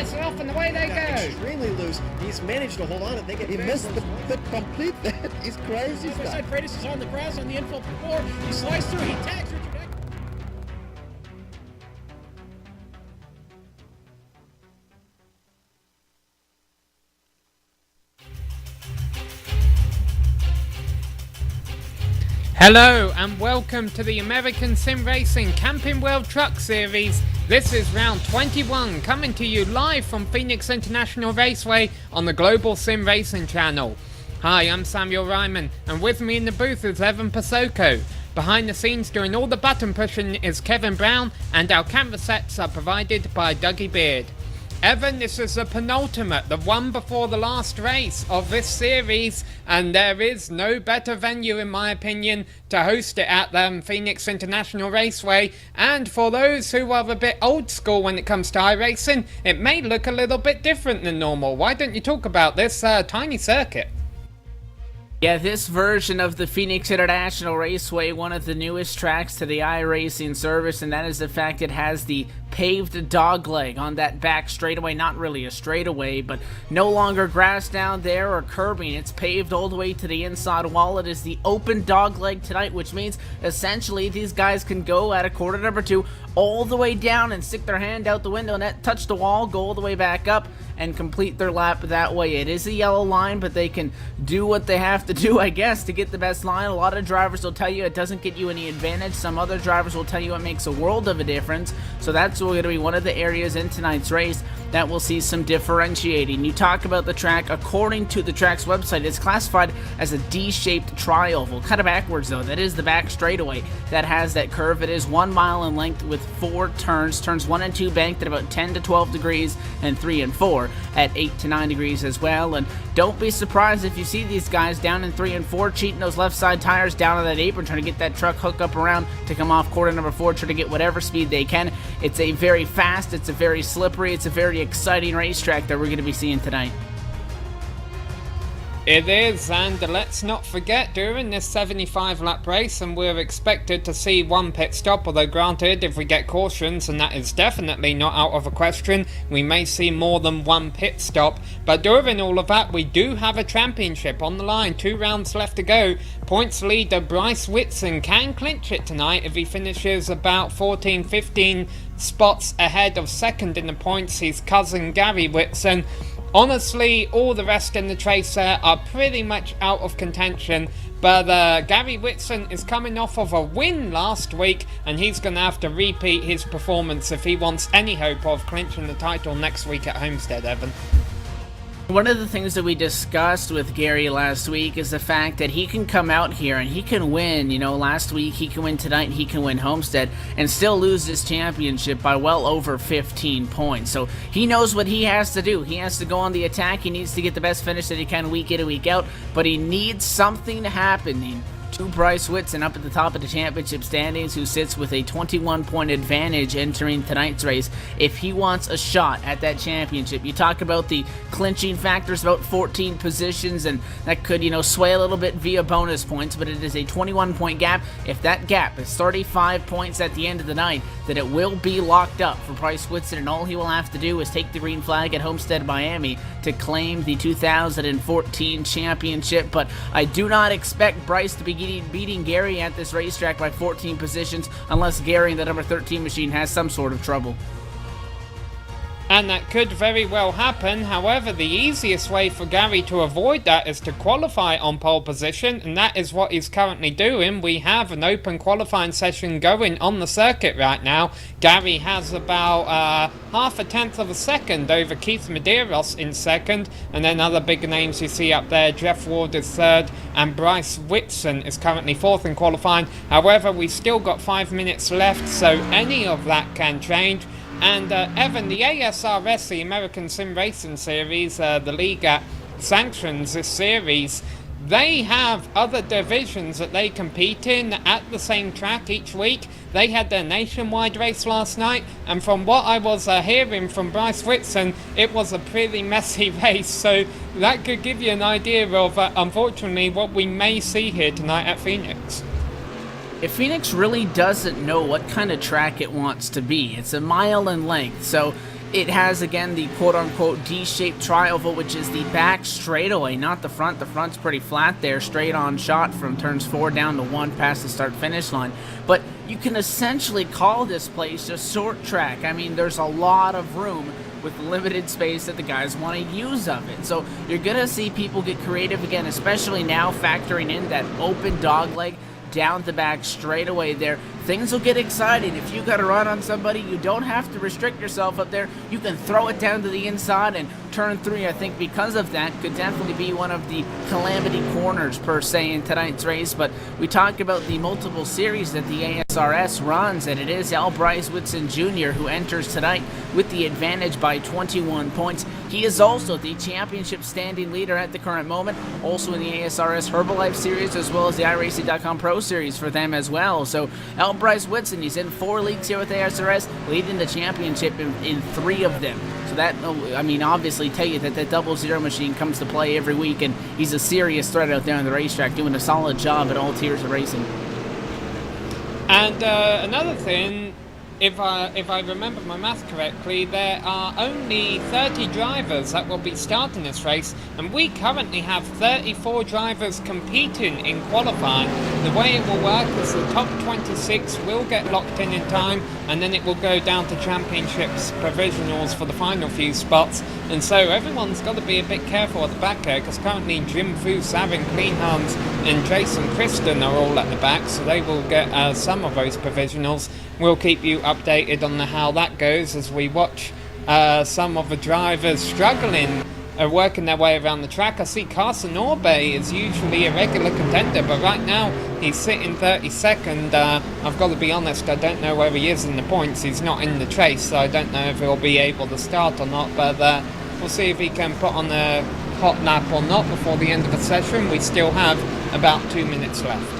slice it off and away they go. Extremely loose. He's managed to hold on. I think He missed the complete that. He's crazy Other stuff. side, Freitas is on the grass on the infield for 4. He sliced through. He tags Richard Eck. Hello and welcome to the American Sim Racing Camping World Truck Series. This is round 21 coming to you live from Phoenix International Raceway on the Global Sim Racing channel. Hi, I'm Samuel Ryman and with me in the booth is Evan Pasoko. Behind the scenes doing all the button pushing is Kevin Brown and our camera sets are provided by Dougie Beard. Evan, this is the penultimate, the one before the last race of this series, and there is no better venue, in my opinion, to host it at Phoenix International Raceway. And for those who are a bit old school when it comes to iRacing, it may look a little bit different than normal. Why don't you talk about this tiny circuit? Yeah, this version of the Phoenix International Raceway, one of the newest tracks to the iRacing service, and that is the fact it has the paved dogleg on that back straightaway. Not really a straightaway, but no longer grass down there or curbing. It's paved all the way to the inside wall. It is the open dogleg tonight, which means essentially these guys can go at a quarter number 2 all the way down and stick their hand out the window and touch the wall, go all the way back up and complete their lap that way. It is a yellow line, but they can do what they have to do, I guess, to get the best line. A lot of drivers will tell you it doesn't get you any advantage. Some other drivers will tell you it makes a world of a difference. So that's going to be one of the areas in tonight's race that will see some differentiating. You talk about the track, according to the track's website, it's classified as a D-shaped tri-oval. Kind of backwards though, that is the back straightaway that has that curve. It is 1 mile in length with 4 turns, turns 1 and 2 banked at about 10 to 12 degrees and 3 and 4 at 8 to 9 degrees as well. And don't be surprised if you see these guys down in 3 and 4 cheating those left side tires down on that apron, trying to get that truck hook up around to come off quarter number 4, trying to get whatever speed they can. It's a very fast, it's a very slippery, it's a very exciting racetrack that we're going to be seeing tonight. It is, and let's not forget, during this 75 lap race, and we're expected to see 1 pit stop, although granted, if we get cautions, and that is definitely not out of a question, we may see more than 1 pit stop. But during all of that, we do have a championship on the line, 2 rounds left to go. Points leader Bryce Whitson can clinch it tonight if he finishes about 14-15 spots ahead of second in the points, his cousin Gary Whitson. Honestly, all the rest in the chase there are pretty much out of contention, but Gary Whitson is coming off of a win last week, and he's going to have to repeat his performance if he wants any hope of clinching the title next week at Homestead, Evan. One of the things that we discussed with Gary last week is the fact that he can come out here and he can win. You know, last week he can win tonight, he can win Homestead and still lose this championship by well over 15 points. So he knows what he has to do. He has to go on the attack. He needs to get the best finish that he can week in and week out, but he needs something happening to Bryce Whitson up at the top of the championship standings, who sits with a 21-point advantage entering tonight's race. If he wants a shot at that championship, you talk about the clinching factors, about 14 positions, and that could, sway a little bit via bonus points, but it is a 21-point gap. If that gap is 35 points at the end of the night, then it will be locked up for Bryce Whitson, and all he will have to do is take the green flag at Homestead, Miami to claim the 2014 championship. But I do not expect Bryce to be beating Gary at this racetrack by 14 positions unless Gary in the number 13 machine has some sort of trouble. And that could very well happen. However, the easiest way for Gary to avoid that is to qualify on pole position, and that is what he's currently doing. We have an open qualifying session going on the circuit right now. Gary has about half a tenth of a second over Keith Medeiros in second, and then other big names you see up there. Jeff Ward is third, and Bryce Whitson is currently fourth in qualifying. However, we've still got 5 minutes left, so any of that can change. And Evan, the ASRS, the American Sim Racing Series, the league that sanctions this series, they have other divisions that they compete in at the same track each week. They had their nationwide race last night, and from what I was hearing from Bryce Whitson, it was a pretty messy race, so that could give you an idea of, unfortunately, what we may see here tonight at Phoenix. If Phoenix really doesn't know what kind of track it wants to be, it's a mile in length, so It has, again, the quote-unquote D-shaped trioval, which is the back straightaway, not the front. The front's pretty flat there, straight on shot from turns 4 down to 1 past the start-finish line. But you can essentially call this place a short track. I mean, there's a lot of room with limited space that the guys want to use of it. So you're going to see people get creative again, especially now factoring in that open dogleg down the back straightaway there. Things will get exciting. If you got to run on somebody, you don't have to restrict yourself up there. You can throw it down to the inside, and turn 3, I think, because of that, could definitely be one of the calamity corners, per se, in tonight's race. But we talk about the multiple series that the ASRS runs, and it is L. Bryce Whitson Jr. who enters tonight with the advantage by 21 points. He is also the championship standing leader at the current moment, also in the ASRS Herbalife Series, as well as the iRacing.com Pro Series for them as well. So L. Bryce Whitson, he's in 4 leagues here with ASRS, leading the championship in 3 of them. So that, I mean, obviously tell you that 00 machine comes to play every week, and he's a serious threat out there on the racetrack, doing a solid job at all tiers of racing. And another thing, if I remember my math correctly, there are only 30 drivers that will be starting this race, and we currently have 34 drivers competing in qualifying. The way it will work is the top 26 will get locked in time, and then it will go down to championships provisionals for the final few spots. And so everyone's got to be a bit careful at the back here, because currently Jim Foose, Aaron Kleinhans and Jason Kristen are all at the back, so they will get some of those provisionals. We'll keep you updated on how that goes as we watch some of the drivers struggling, working their way around the track. I see Carson Orbey is usually a regular contender, but right now he's sitting 32nd. I've got to be honest, I don't know where he is in the points. He's not in the chase, so I don't know if he'll be able to start or not, but we'll see if he can put on a hot lap or not before the end of the session. We still have about 2 minutes left.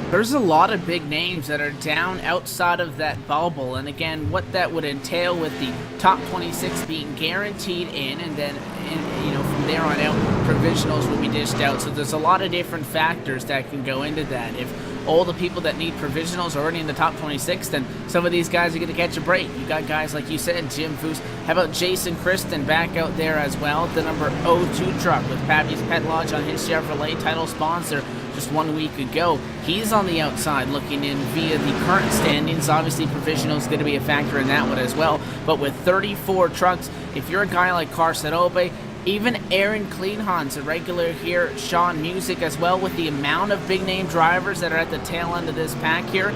There's a lot of big names that are down outside of that bubble, and again, what that would entail with the top 26 being guaranteed in, and then from there on out, provisionals will be dished out. So there's a lot of different factors that can go into that. If all the people that need provisionals are already in the top 26, then some of these guys are going to catch a break. You got guys like you said, Jim Foose. How about Jason Kristen back out there as well? The number 02 truck with Pappy's Pet Lodge on his Chevrolet, title sponsor just 1 week ago. He's on the outside looking in via the current standings. Obviously, provisional is going to be a factor in that one as well. But with 34 trucks, if you're a guy like Carson Obe, even Aaron Kleinhans, a regular here, Sean Music as well, with the amount of big-name drivers that are at the tail end of this pack here,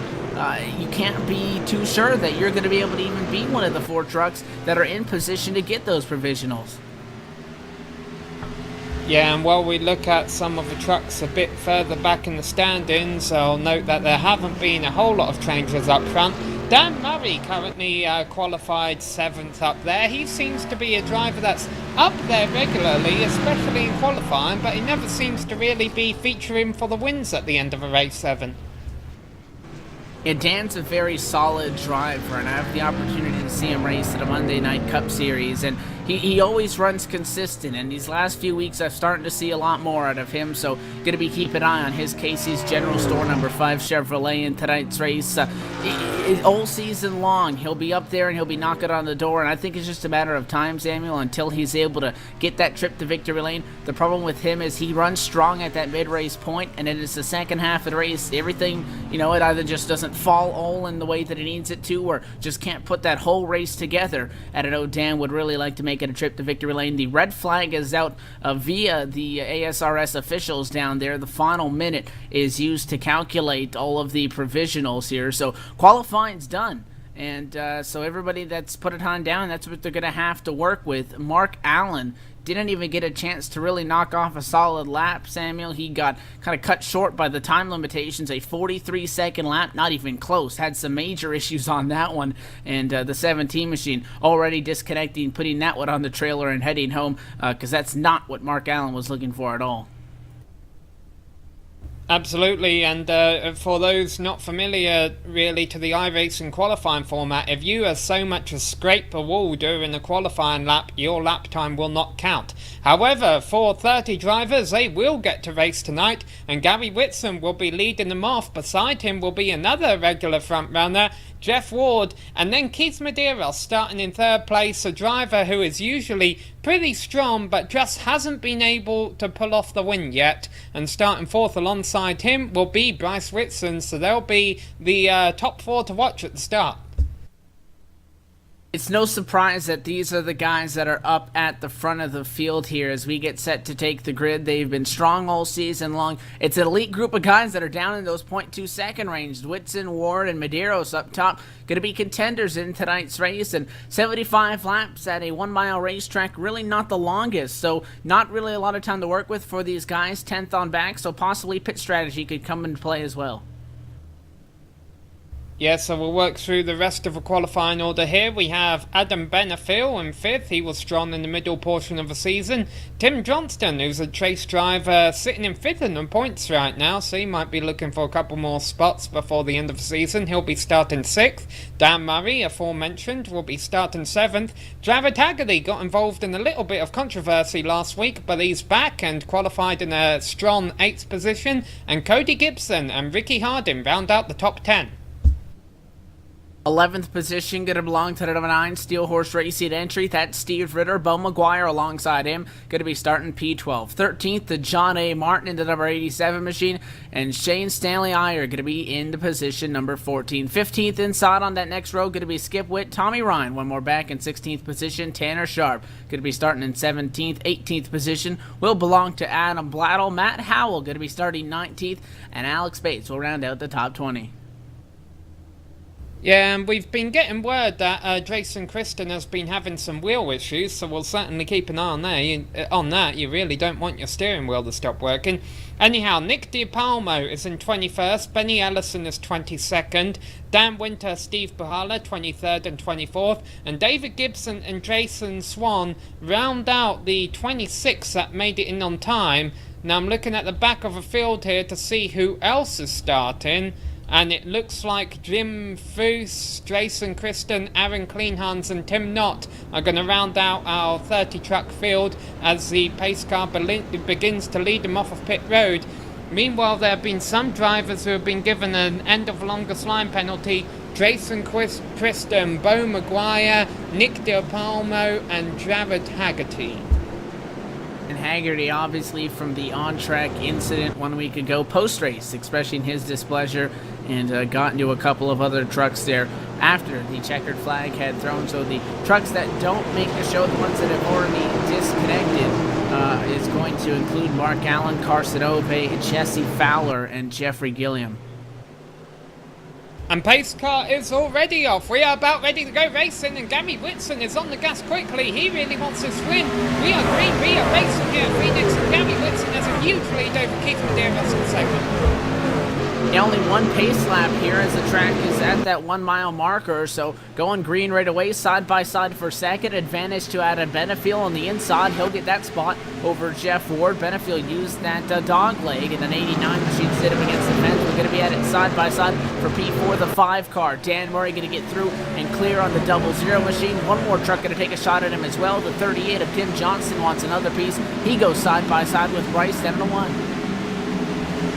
you can't be too sure that you're going to be able to even beat one of the 4 trucks that are in position to get those provisionals. Yeah, and while we look at some of the trucks a bit further back in the standings, I'll note that there haven't been a whole lot of changes up front. Dan Murray currently qualified 7th up there. He seems to be a driver that's up there regularly, especially in qualifying, but he never seems to really be featuring for the wins at the end of a race 7. Yeah, Dan's a very solid driver, and I have the opportunity to see him race at a Monday Night Cup Series, and he always runs consistent, and these last few weeks I've started to see a lot more out of him, so going to be keeping an eye on his Casey's General Store number 5 Chevrolet in tonight's race. All season long, he'll be up there and he'll be knocking on the door, and I think it's just a matter of time, Samuel, until he's able to get that trip to victory lane. The problem with him is he runs strong at that mid-race point, and it is the second half of the race. Everything, it either just doesn't fall all in the way that it needs it to, or just can't put that whole race together. And I know Dan would really like to make it a trip to victory lane. The red flag is out via the ASRS officials down there. The final minute is used to calculate all of the provisionals here. So qualifying's done. And so everybody that's put it on down, that's what they're going to have to work with. Mark Allen didn't even get a chance to really knock off a solid lap, Samuel. He got kind of cut short by the time limitations, a 43-second lap, not even close. Had some major issues on that one, and the 17 machine already disconnecting, putting that one on the trailer and heading home, because that's not what Mark Allen was looking for at all. Absolutely, and for those not familiar really to the iRacing qualifying format, if you as so much as scrape a wall during the qualifying lap, your lap time will not count. However, for 30 drivers, they will get to race tonight, and Gary Whitson will be leading them off. Beside him will be another regular front runner, Jeff Ward, and then Keith Medeiros starting in third place, a driver who is usually pretty strong but just hasn't been able to pull off the win yet. And starting fourth alongside him will be Bryce Whitson, so they'll be the top 4 to watch at the start. It's no surprise that these are the guys that are up at the front of the field here as we get set to take the grid. They've been strong all season long. It's an elite group of guys that are down in those 0.2 second range. Whitson, Ward, and Medeiros up top. Going to be contenders in tonight's race. And 75 laps at a 1 mile racetrack, really not the longest. So not really a lot of time to work with for these guys. 10th on back, so possibly pit strategy could come into play as well. Yeah, so we'll work through the rest of the qualifying order here. We have Adam Benefiel in 5th. He was strong in the middle portion of the season. Tim Johnston, who's a chase driver, sitting in 5th in the points right now, so he might be looking for a couple more spots before the end of the season. He'll be starting 6th. Dan Murray, aforementioned, will be starting 7th. Jared Haggerty got involved in a little bit of controversy last week, but he's back and qualified in a strong 8th position. And Cody Gibson and Ricky Hardin round out the top 10. 11th position going to belong to the number 9 Steel Horse Racing entry. That's Steve Ritter. Bo McGuire alongside him going to be starting P12. 13th to John A. Martin into number 87 machine. And Shane Stanley Iyer going to be into position number 14. 15th inside on that next row going to be Skip Witt. Tommy Ryan one more back in 16th position. Tanner Sharp going to be starting in 17th. 18th position will belong to Adam Blattle. Matt Howell going to be starting 19th. And Alex Bates will round out the top 20. Yeah, and we've been getting word that Jason Kristen has been having some wheel issues, so we'll certainly keep an eye on that. You really don't want your steering wheel to stop working. Anyhow, Nick DiPalmo is in 21st, Benny Ellison is 22nd, Dan Winter, Steve Puhala, 23rd and 24th, and David Gibson and Jason Swan round out the 26th that made it in on time. Now I'm looking at the back of the field here to see who else is starting. And it looks like Jim Foose, Jason Kristen, Aaron Cleanhans and Tim Knott are going to round out our 30-truck field as the pace car begins to lead them off of pit road. Meanwhile, there have been some drivers who have been given an end of longest line penalty. Jason Kristen, Bo McGuire, Nick DiPalmo and Jared Haggerty. And Haggerty, obviously, from the on-track incident 1 week ago, post-race, expressing his displeasure and got into a couple of other trucks there after the checkered flag had thrown. So the trucks that don't make the show, the ones that have already disconnected, is going to include Mark Allen, Carson Ove, Jesse Fowler, and Jeffrey Gilliam. And pace car is already off. We are about ready to go racing, and Gary Whitson is on the gas quickly. He really wants this win. We are green, we are racing here at Phoenix, and Gary Whitson has a huge lead over Keith Medeiros in second. Only one pace lap here as the track is at that 1 mile marker, so going green right away, side by side for second. Advantage to Adam Benefiel on the inside. He'll get that spot over Jeff Ward. Benefiel used that dog leg and an 89 machine sit him against the fence. We're going to be at it side by side for P4, the 5 car. Dan Murray going to get through and clear on the 00 machine. One more truck going to take a shot at him as well. The 38 of Tim Johnson wants another piece. He goes side by side with Bryce down to 1.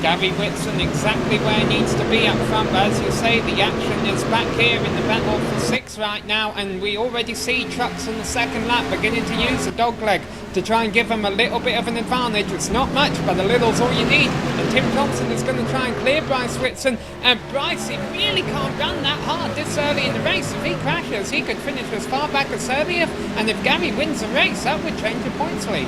Gary Whitson exactly where he needs to be up front, but as you say, the action is back here in the battle for 6 right now, and we already see trucks on the second lap beginning to use the dogleg to try and give them a little bit of an advantage. It's not much, but a little's all you need. And Tim Johnson is going to try and clear Bryce Whitson, and Bryce, he really can't run that hard this early in the race. If he crashes, he could finish as far back as 30th, and if Gary wins the race, that would change the points lead.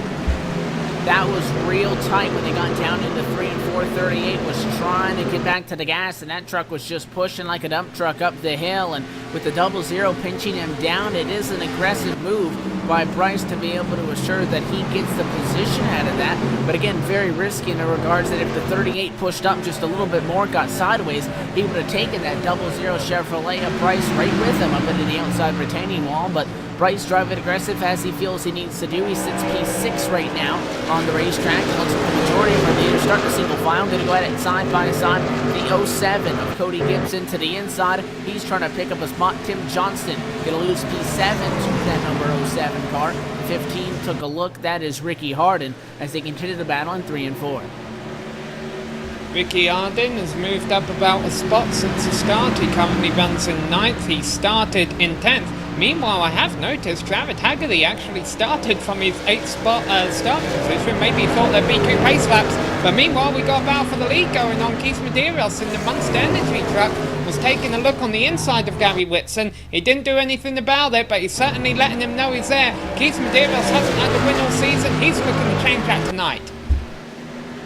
That was real tight when they got down into 3 and 4. 38 was trying to get back to the gas, and that truck was just pushing like a dump truck up the hill. And with the 00 pinching him down, it is an aggressive move by Bryce to be able to assure that he gets the position out of that. But again, very risky in the regards that if the 38 pushed up just a little bit more, got sideways, he would have taken that 00 Chevrolet of Bryce right with him up into the outside retaining wall. But Bryce driving aggressive as he feels he needs to do. He sits P6 right now on the racetrack. It looks like the majority of our leaders starting a single file. Going to go at it side by side. The 07 of Cody Gibson to the inside. He's trying to pick up a spot. Tim Johnston going to lose P7 to that number 07 car. 15 took a look. That is Ricky Hardin as they continue the battle in 3 and 4. Ricky Arden has moved up about a spot since the start. He currently runs in 9th. He started in 10th. Meanwhile, I have noticed Jared Haggerty actually started from his 8th spot start position. Maybe he thought there'd be 2 pace laps. But meanwhile, we got a battle for the lead going on. Keith Medeiros in the Monster Energy truck was taking a look on the inside of Gary Whitson. He didn't do anything about it, but he's certainly letting him know he's there. Keith Medeiros hasn't had a win all season. He's looking to change that tonight.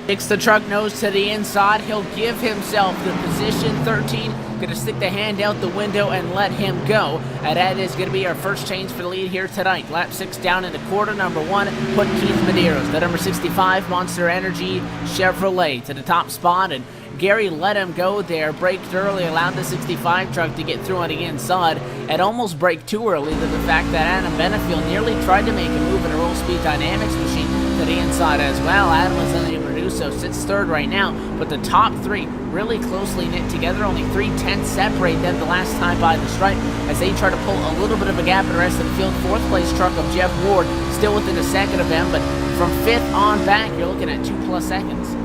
Takes the truck nose to the inside. He'll give himself the position 13. Going to stick the hand out the window and let him go. And that is going to be our first change for the lead here tonight. Lap 6 down into quarter number 1. Put Keith Medeiros, the number 65 Monster Energy Chevrolet, to the top spot. And Gary let him go there, braked early, allowed the 65 truck to get through on the inside, and almost braked too early to the fact that Adam Benefield nearly tried to make a move in a roll speed dynamics machine to the inside as well. Adam was unable to do so, sits third right now, but the top 3 really closely knit together, only 3/10 separate them the last time by the stripe as they try to pull a little bit of a gap in the rest of the field. 4th place truck of Jeff Ward still within a second of them, but from 5th on back, you're looking at 2+ seconds.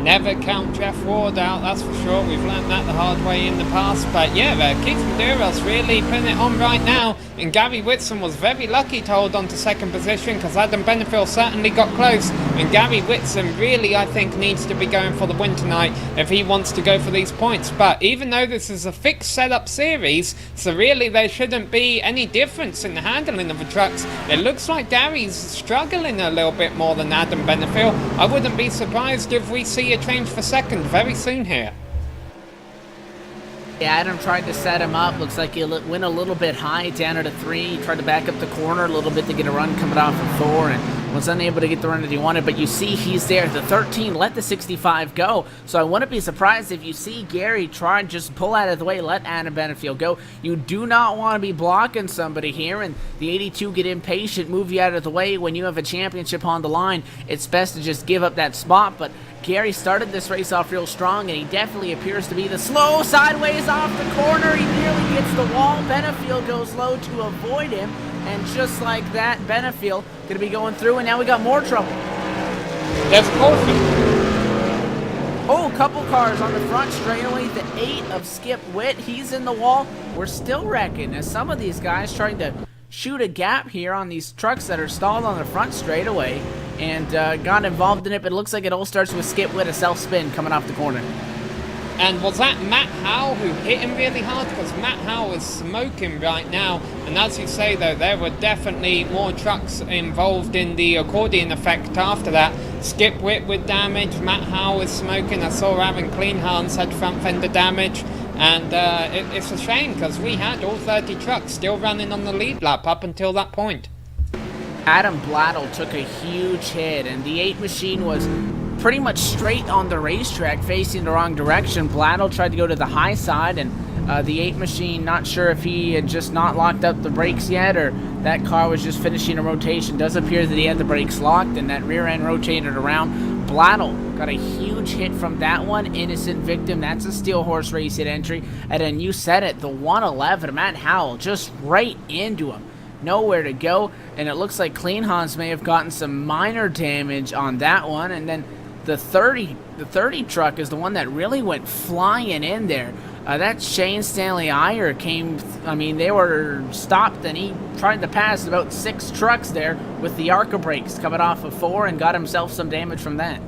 Never count Jeff Ward out, that's for sure. We've learned that the hard way in the past. But yeah, Keith Medeiros really putting it on right now. And Gary Whitson was very lucky to hold on to 2nd position because Adam Benefield certainly got close. And Gary Whitson really, I think, needs to be going for the win tonight if he wants to go for these points. But even though this is a fixed setup series, so really there shouldn't be any difference in the handling of the trucks. It looks like Gary's struggling a little bit more than Adam Benefield. I wouldn't be surprised if we see a change for 2nd very soon here. Yeah, Adam tried to set him up. Looks like he went a little bit high down at a 3. He tried to back up the corner a little bit to get a run coming off of 4 and was unable to get the run that he wanted. But you see he's there. The 13 let the 65 go. So I wouldn't be surprised if you see Gary try and just pull out of the way, let Adam Benefield go. You do not want to be blocking somebody here, and the 82 get impatient, move you out of the way when you have a championship on the line. It's best to just give up that spot, but Gary started this race off real strong, and he definitely appears to be the slow sideways off the corner. He nearly gets the wall. Benefield goes low to avoid him, and just like that, Benefield going to be going through, and now we got more trouble. That's caution. Oh, a couple cars on the front straightaway. The 8 of Skip Witt, he's in the wall. We're still wrecking as some of these guys trying to shoot a gap here on these trucks that are stalled on the front straightaway, and got involved in it, but it looks like it all starts with Skip Witt, a self-spin coming off the corner. And was that Matt Howell who hit him really hard? Because Matt Howell is smoking right now. And as you say, though, there were definitely more trucks involved in the accordion effect after that. Skip Witt with damage, Matt Howell is smoking. I saw Aaron Cleanhans had front fender damage. And it's a shame because we had all 30 trucks still running on the lead lap up until that point. Adam Blattle took a huge hit, and the 8 machine was pretty much straight on the racetrack, facing the wrong direction. Blattle tried to go to the high side, and the 8 machine, not sure if he had just not locked up the brakes yet, or that car was just finishing a rotation. Does appear that he had the brakes locked, and that rear end rotated around. Blattle got a huge hit from that one. Innocent victim. That's a Steel Horse Race hit entry. And then you said it, the 111, Matt Howell, just right into him. Nowhere to go, and it looks like Cleanhans may have gotten some minor damage on that one. And then the 30 truck is the one that really went flying in there. That Shane Stanley Iyer came, they were stopped, and he tried to pass about 6 trucks there with the ARCA brakes coming off of 4 and got himself some damage from that.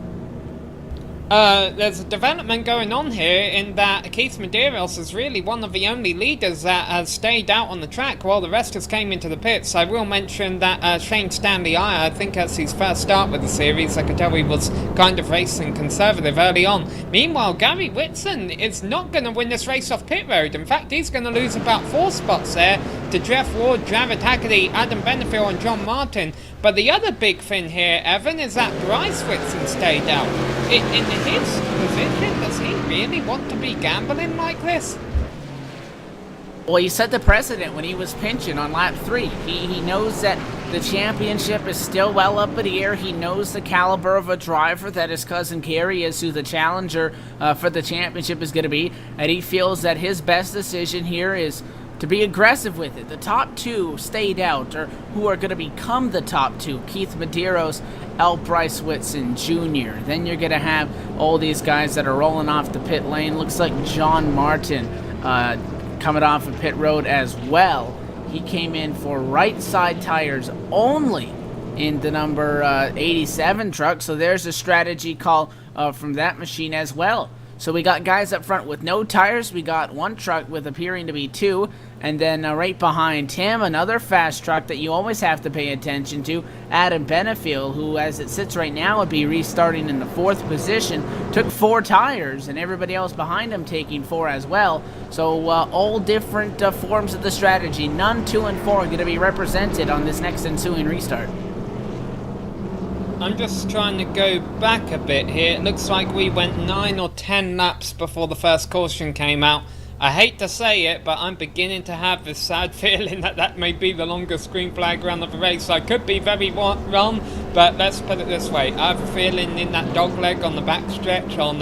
There's a development going on here in that Keith Medeiros is really one of the only leaders that has stayed out on the track while the rest has came into the pits. I will mention that Shane Stanley I think that's his first start with the series. I could tell he was kind of racing conservative early on. Meanwhile, Gary Whitson is not going to win this race off pit road. In fact, he's going to lose about 4 spots there to Jeff Ward, Jared Haggerty, Adam Benefield and John Martin. But the other big thing here, Evan, is that Bryce Whitson stayed out. In his position, does he really want to be gambling like this? Well, he set the precedent when he was pinching on lap 3. He knows that the championship is still well up in the air. He knows the caliber of a driver that his cousin Gary is, who the challenger for the championship is going to be. And he feels that his best decision here is to be aggressive with it. The top two stayed out, or who are going to become the top two: Keith Medeiros, L. Bryce Whitson Jr. Then you're going to have all these guys that are rolling off the pit lane. Looks like John Martin coming off of pit road as well. He came in for right side tires only in the number 87 truck. So there's a strategy call from that machine as well. So we got guys up front with no tires. We got one truck with appearing to be two. And then right behind him, another fast truck that you always have to pay attention to, Adam Benefield, who as it sits right now would be restarting in the 4th position, took 4 tires, and everybody else behind him taking 4 as well. So all different forms of the strategy. None 2 and 4 are going to be represented on this next ensuing restart. I'm just trying to go back a bit here. It looks like we went 9 or 10 laps before the first caution came out. I hate to say it, but I'm beginning to have this sad feeling that may be the longest green flag run of the race. I could be very wrong, but let's put it this way. I have a feeling in that dogleg on the backstretch on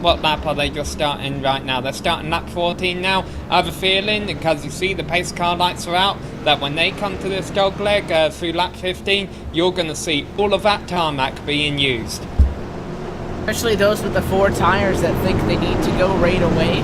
what lap are they just starting right now? They're starting lap 14 now. I have a feeling, because you see the pace car lights are out, that when they come to this dogleg through lap 15, you're going to see all of that tarmac being used. Especially those with the 4 tires that think they need to go right away.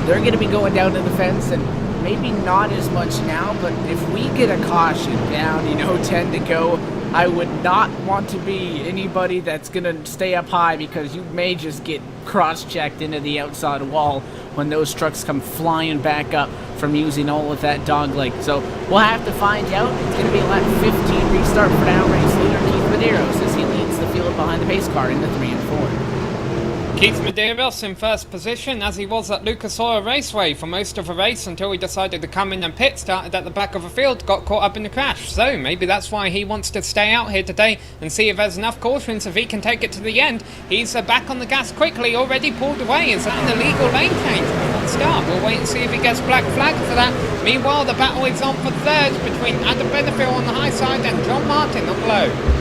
They're going to be going down to the fence, and maybe not as much now, but if we get a caution down, 10 to go, I would not want to be anybody that's going to stay up high, because you may just get cross-checked into the outside wall when those trucks come flying back up from using all of that dogleg. So we'll have to find out. It's going to be a lap 15 restart for now. Race leader Keith Medeiros as he leads the field behind the pace car in the 3 and 4. Keith Medeiros in first position, as he was at Lucas Oil Raceway for most of the race until he decided to come in and pit, started at the back of the field, got caught up in the crash. So maybe that's why he wants to stay out here today and see if there's enough cautions, if he can take it to the end. He's back on the gas quickly, already pulled away. Is that an illegal lane change before the start? We'll wait and see if he gets black flag for that. Meanwhile, the battle is on for third between Adam Benefield on the high side and John Martin on the low.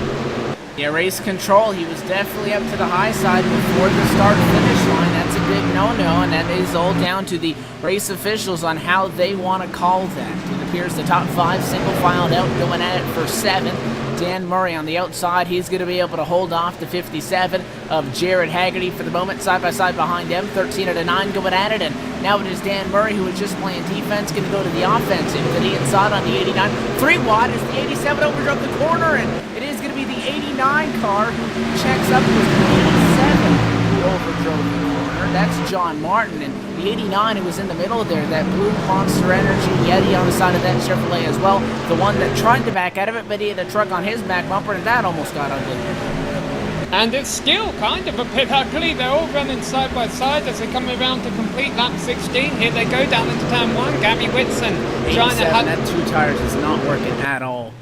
Yeah, race control, he was definitely up to the high side before the start-finish line. That's a big no-no, and that is all down to the race officials on how they want to call that. It appears the top 5 single-filed out, going at it for 7th. Dan Murray on the outside, he's going to be able to hold off the 57 of Jared Haggerty for the moment, side-by-side behind him. 13 out of 9 going at it, and now it is Dan Murray, who was just playing defense, going to go to the offensive. To the inside on the 89. 3 wide as the 87 overdrove the corner, and it is going to be the 89 car who checks up with the 87 who overdrove the corner. That's John Martin, and the 89 who was in the middle there, that blue Monster Energy Yeti on the side of that Chevrolet as well. The one that tried to back out of it, but he had a truck on his back bumper, and that almost got ugly. And it's still kind of a bit ugly. They're all running side by side as they come around to complete lap 16. Here they go down into turn 1. Gabby Whitson trying to hug. That 2 tires is not working at all.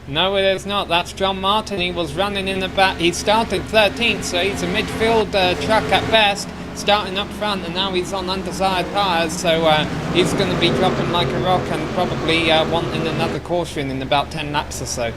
No, it is not. That's John Martin. He was running in the back. He started 13th, so he's a midfield truck at best, starting up front, and now he's on undesired tyres, so he's going to be dropping like a rock and probably wanting another caution in about 10 laps or so.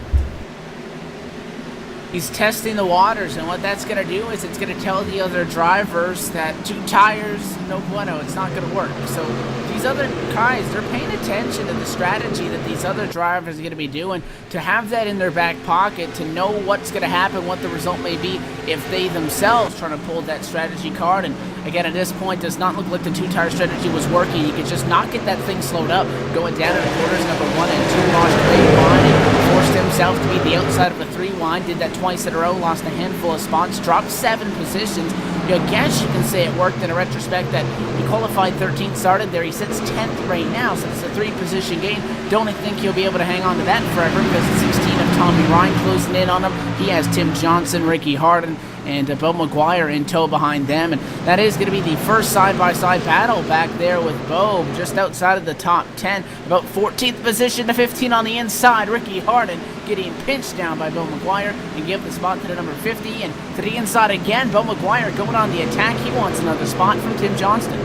He's testing the waters, and what that's going to do is it's going to tell the other drivers that 2 tires, no bueno, it's not going to work. So these other guys, they're paying attention to the strategy that these other drivers are going to be doing, to have that in their back pocket, to know what's going to happen, what the result may be if they themselves trying to pull that strategy card. And again, at this point, does not look like the 2-tire strategy was working. He could just not get that thing slowed up, going down to the corners, number 1 and 2, lost the 8 line, and forced himself to be the outside of a 3 line, did that twice in a row, lost a handful of spots, dropped 7 positions. I guess you can say it worked in a retrospect that he qualified 13th, started there. He sits 10th right now, so it's a 3-position gain. Don't think he'll be able to hang on to that forever, because it's 16 of Tommy Ryan closing in on him. He has Tim Johnson, Ricky Harden, and Bo McGuire in tow behind them. And that is going to be the first side-by-side battle back there with Bo just outside of the top 10. About 14th position to 15 on the inside. Ricky Harden getting pinched down by Bo McGuire and give the spot to the number 50. And to the inside again, Bo McGuire going on the attack. He wants another spot from Tim Johnston.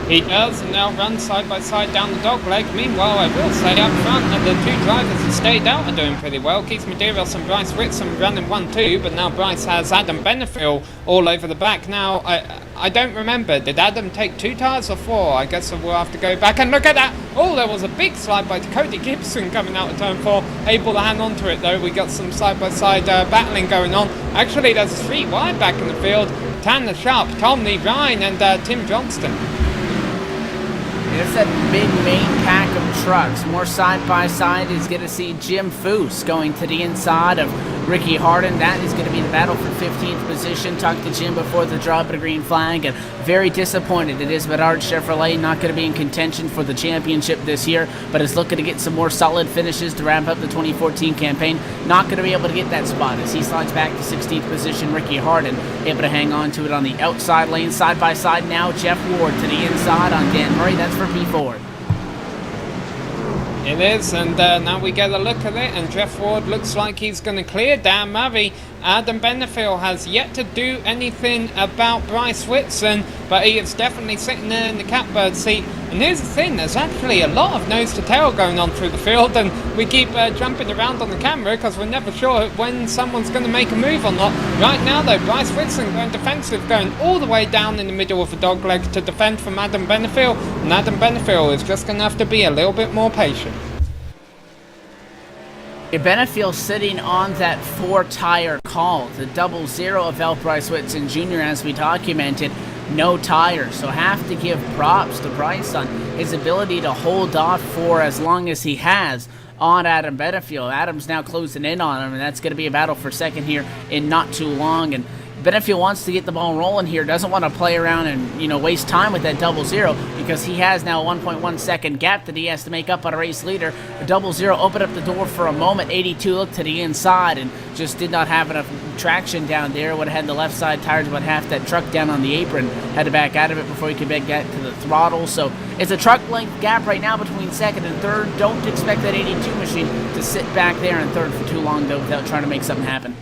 He does, and now runs side by side down the dogleg. Meanwhile, I will say up front that the two drivers that stayed out are doing pretty well. Keith Medeiros and Bryce Whitson running 1-2, but now Bryce has Adam Benefiel all over the back. Now, I don't remember, did Adam take 2 tires or 4? I guess we'll have to go back and look at that. Oh, there was a big slide by Cody Gibson coming out of turn 4, able to hang on to it though. We got some side-by-side battling going on. Actually, there's 3 wide back in the field. Tanner Sharp, Tom Lee Ryan, and Tim Johnston. There's that big main pack of trucks. More side-by-side is going to see Jim Foose going to the inside of Ricky Harden. That is going to be the battle for 15th position. Talked to Jim before the drop of the green flag, and very disappointed. It is Bedard Chevrolet not going to be in contention for the championship this year, but is looking to get some more solid finishes to wrap up the 2014 campaign. Not going to be able to get that spot as he slides back to 16th position. Ricky Harden able to hang on to it on the outside lane. Side-by-side now, Jeff Ward to the inside on Dan Murray. That's for P4. It is, and now we get a look at it, and Jeff Ward looks like he's going to clear Dan Murray. Adam Benefiel has yet to do anything about Bryce Whitson, but he is definitely sitting there in the catbird seat. And here's the thing, there's actually a lot of nose to tail going on through the field, and we keep jumping around on the camera because we're never sure when someone's going to make a move or not. Right now though, Bryce Whitson going defensive, going all the way down in the middle of the dogleg to defend from Adam Benefiel, and Adam Benefiel is just going to have to be a little bit more patient. Benefiel sitting on that 4-tire call, the 00 of L. Bryce Whitson Jr. as we documented, no tires. So have to give props to Bryce on his ability to hold off for as long as he has on Adam Benefiel. Adam's now closing in on him, and that's going to be a battle for second here in not too long. And Benefiel wants to get the ball rolling here, doesn't want to play around and, waste time with that 00 because he has now a 1.1 second gap that he has to make up on a race leader. The 00 opened up the door for a moment. 82 looked to the inside and just did not have enough traction down there. Would have had the left side tires about half that truck down on the apron. Had to back out of it before he could get to the throttle. So it's a truck length gap right now between second and third. Don't expect that 82 machine to sit back there in third for too long though without trying to make something happen.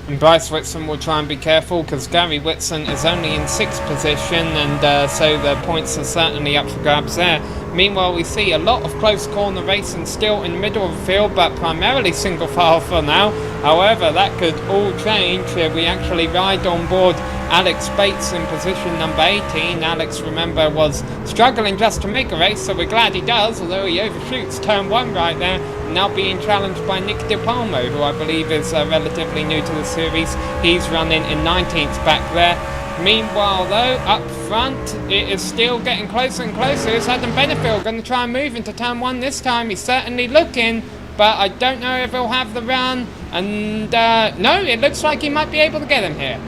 And Bryce Whitson will try and be careful because Gary Whitson is only in 6th position, and so the points are certainly up for grabs there. Meanwhile, we see a lot of close corner racing still in the middle of the field, but primarily single file for now. However, that could all change. We actually ride on board Alex Bates in position number 18. Alex, remember, was struggling just to make a race, so we're glad he does, although he overshoots turn 1 right there, now being challenged by Nick De Palmo, who I believe is relatively new to the series. He's running in 19th back there. Meanwhile, though, up front, it is still getting closer and closer. It's Adam Benefiel going to try and move into turn 1 this time. He's certainly looking, but I don't know if he'll have the run. And no, it looks like he might be able to get him here.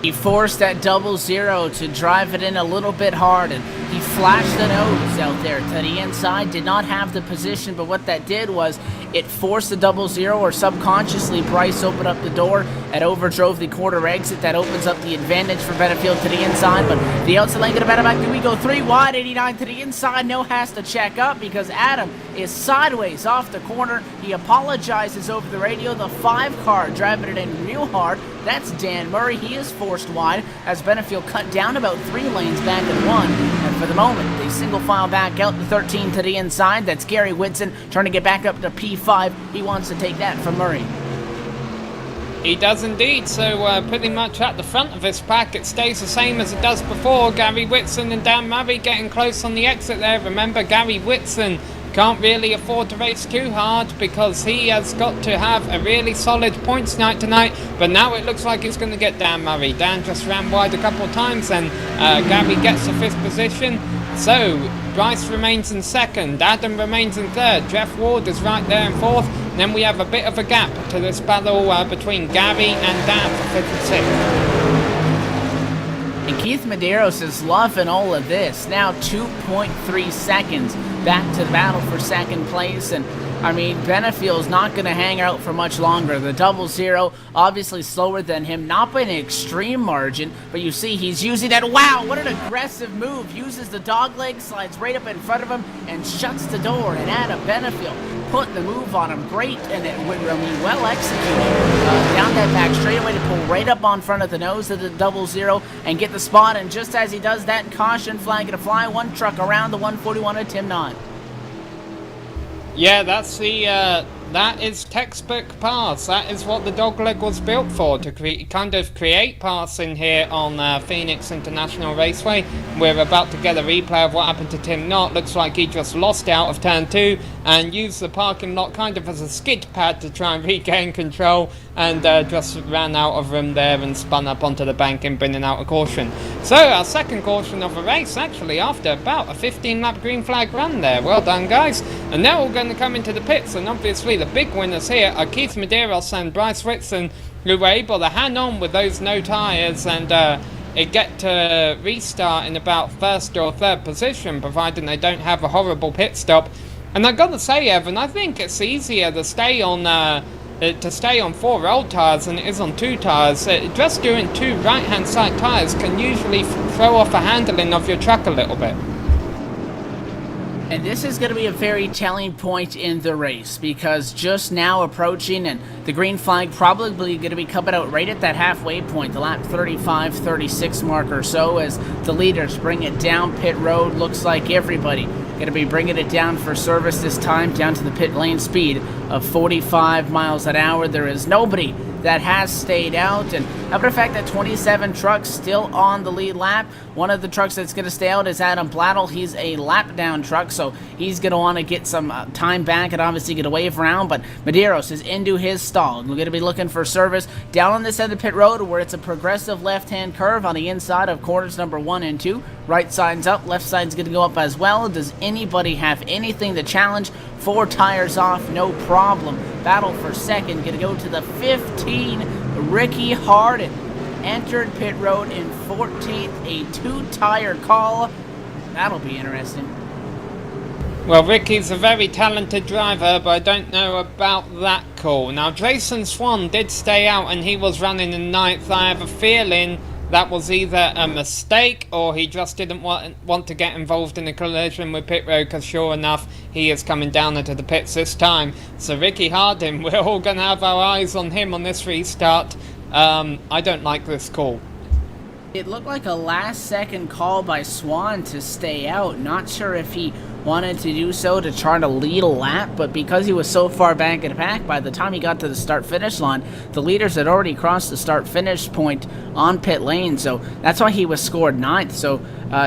He forced that 00 to drive it in a little bit hard, and he flashed the nose out there to the inside. Did not have the position, but what that did was it forced the 00, or subconsciously Bryce opened up the door and overdrove the quarter exit. That opens up the advantage for Benefiel to the inside, but the outside lane going to battle back. Do we go 3 wide, 89 to the inside? No, has to check up because Adam is sideways off the corner. He apologizes over the radio. The 5 car driving it in real hard. That's Dan Murray. He is forced wide as Benefiel cut down about 3 lanes back in 1. And for the moment, they single file back out to 13 to the inside. That's Gary Whitson trying to get back up to P5. He wants to take that from Murray. He does indeed, so pretty much at the front of this pack it stays the same as it does before. Gary Whitson and Dan Murray getting close on the exit there. Remember, Gary Whitson can't really afford to race too hard because he has got to have a really solid points night tonight, but now it looks like he's going to get Dan Murray. Dan just ran wide a couple of times and Gary gets the 5th position. So Bryce remains in 2nd, Adam remains in 3rd, Jeff Ward is right there in 4th, and then we have a bit of a gap to this battle between Gary and Dan for 5th and 6th. And Keith Medeiros is loving all of this. Now 2.3 seconds back to the battle for 2nd place, and I mean, Benefield's not going to hang out for much longer. The 00, obviously slower than him, not by an extreme margin, but you see he's using that. Wow, what an aggressive move. Uses the dog leg, slides right up in front of him, and shuts the door. And Adam Benefield put the move on him. Great, and it would well executed. Down that back straightaway to pull right up on front of the nose of the 00 and get the spot. And just as he does that, caution flag to fly, one truck around the 141 of Tim Knott. Yeah, that's that is textbook pass. That is what the dogleg was built for, to create pass in here on Phoenix International Raceway. We're about to get a replay of what happened to Tim Knott. Looks like he just lost out of turn 2 and used the parking lot kind of as a skid pad to try and regain control, and just ran out of room there and spun up onto the bank and bringing out a caution. So our second caution of the race, actually, after about a 15-lap green flag run there. Well done, guys. And now we're going to come into the pits, and obviously the big winners here are Keith Medeiros and Bryce Whitson, who were able to hang on with those no tyres and get to restart in about first or third position, providing they don't have a horrible pit stop. And I gotta say, Evan, I think it's easier to stay on 4 old tyres than it is on 2 tyres. Just doing 2 right-hand side tyres can usually throw off the handling of your truck a little bit. And this is going to be a very telling point in the race, because just now approaching, and the green flag probably going to be coming out right at that halfway point, the lap 35-36 mark or so, as the leaders bring it down pit road. Looks like everybody going to be bringing it down for service this time, down to the pit lane speed of 45 miles an hour. There is nobody that has stayed out, and how about the fact that 27 trucks still on the lead lap. One of the trucks that's going to stay out is Adam Blattle. He's a lap down truck, so he's going to want to get some time back and obviously get a wave around. But Medeiros is into his stall. We're going to be looking for service down on this end of pit road, where it's a progressive left-hand curve on the inside of corners number 1 and 2. Right side's up, left side's going to go up as well. Does anybody have anything to challenge? 4 tires off, no problem. Battle for second, going to go to the 15. Ricky Hardin entered pit road in 14th, a 2-tire call. That'll be interesting. Well, Ricky's a very talented driver, but I don't know about that call. Now, Jason Swan did stay out, and he was running in 9th. I have a feeling that was either a mistake, or he just didn't want to get involved in a collision with pit road, because sure enough, he is coming down into the pits this time. So Ricky Hardin, we're all going to have our eyes on him on this restart. I don't like this call. It looked like a last-second call by Swan to stay out. Not sure if he wanted to do so to try to lead a lap, but because he was so far back in the pack, by the time he got to the start-finish line, the leaders had already crossed the start-finish point on pit lane, so that's why he was scored 9th. So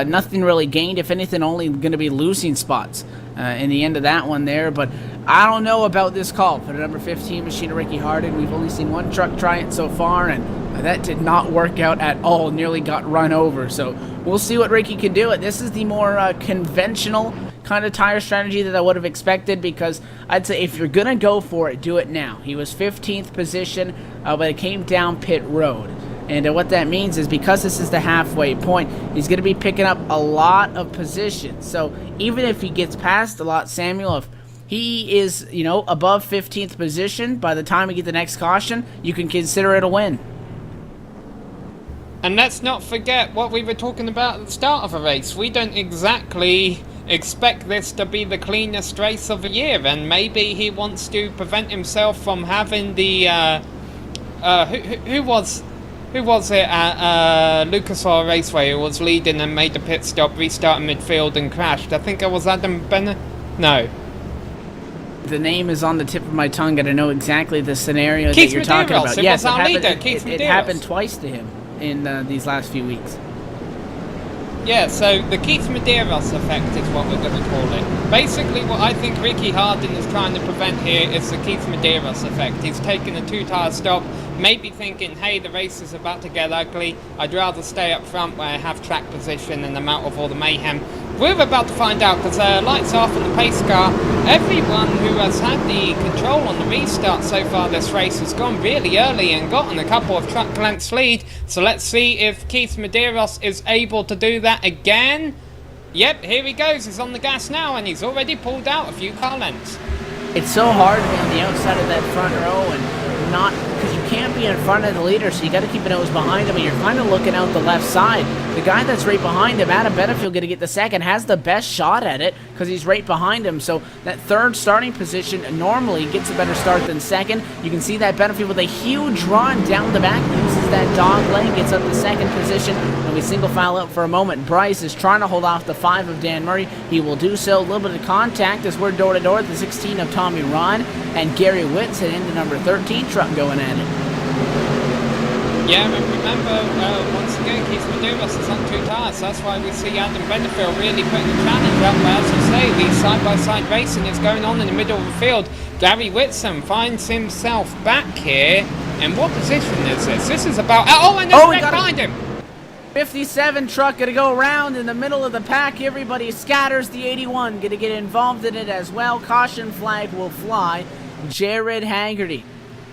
nothing really gained, if anything, only going to be losing spots in the end of that one there. But I don't know about this call for the number 15 machine of Ricky Hardin. We've only seen one truck try it so far, and that did not work out at all. Nearly got run over. So we'll see what Ricky can do. This is the more conventional kind of tire strategy that I would have expected, because I'd say if you're going to go for it, do it now. He was 15th position, but it came down pit road. And what that means is, because this is the halfway point, he's going to be picking up a lot of positions. So even if he gets past a lot, Samuel, if he is, above 15th position, by the time we get the next caution, you can consider it a win. And let's not forget what we were talking about at the start of a race. We don't exactly expect this to be the cleanest race of the year, and maybe he wants to prevent himself from having the who was it at Lucas Oil Raceway who was leading and made the pit stop, restart in midfield and crashed. I think it was Adam Bennett. No, the name is on the tip of my tongue, and I know exactly the scenario Keith that you're Medeiros. talking about. It Yes, was our leader, Keith it Medeiros. happened twice to him in these last few weeks. Yeah, so the Keith Medeiros effect is what we're going to call it. Basically, what I think Ricky Hardin is trying to prevent here is the Keith Medeiros effect. He's taking a 2-tire stop, maybe thinking, hey, the race is about to get ugly. I'd rather stay up front where I have track position and I'm out of all the mayhem. We're about to find out, because lights off on the pace car. Everyone who has had the control on the restart so far this race has gone really early and gotten a couple of track lengths lead. So let's see if Keith Medeiros is able to do that again. Yep, here he goes. He's on the gas now, and he's already pulled out a few car lengths. It's so hard to be on the outside of that front row and not, because you can't be in front of the leader, so you got to keep a nose behind him, and you're kind of looking out the left side. The guy that's right behind him, Adam Benefield, going to get the second, has the best shot at it because he's right behind him. So that third starting position normally gets a better start than second. You can see that Benefield with a huge run down the back, uses that dog leg, gets up to second position, and we single file out for a moment. Bryce is trying to hold off the 5 of Dan Murray. He will do so. A little bit of contact as we're door to door. The 16 of Tommy Ron and Gary Witts head into number 13 truck going at it. Yeah, but remember, once again, Keith Medeiros is on 2 tires. That's why we see Adam Benefield really putting the challenge up. But as you say, the side-by-side racing is going on in the middle of the field. Gary Whitson finds himself back here. And what position is this? This is about... Oh, and there's Rick behind him! 57 truck going to go around in the middle of the pack. Everybody scatters. The 81 going to get involved in it as well. Caution flag will fly. Jared Haggerty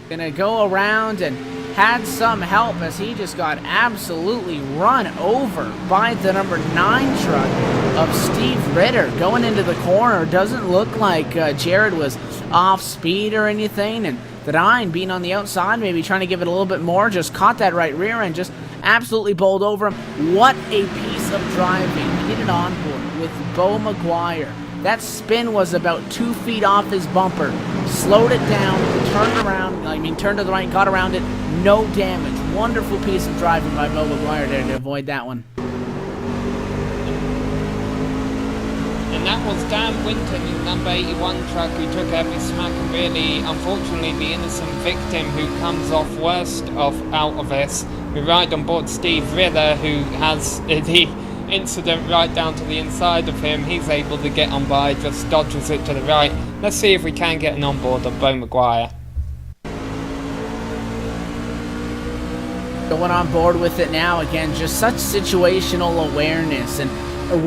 going to go around and had some help as he just got absolutely run over by the number 9 truck of Steve Ritter going into the corner. Doesn't look like Jared was off speed or anything, and the 9 being on the outside, maybe trying to give it a little bit more, just caught that right rear end, just absolutely bowled over him. What a piece of driving. He did it on board with Beau McGuire. That spin was about 2 feet off his bumper. Slowed it down, turned around, turned to the right, got around it, no damage. Wonderful piece of driving by Beau McGuire there to avoid that one. And that was Dan Winton in number 81 truck who took every smack, and really, unfortunately, the innocent victim who comes off worst out of this. We ride on board Steve Ritter, who has the incident right down to the inside of him. He's able to get on by, just dodges it to the right. Let's see if we can get an onboard of Beau McGuire. Going on board with it now. Again, just such situational awareness, and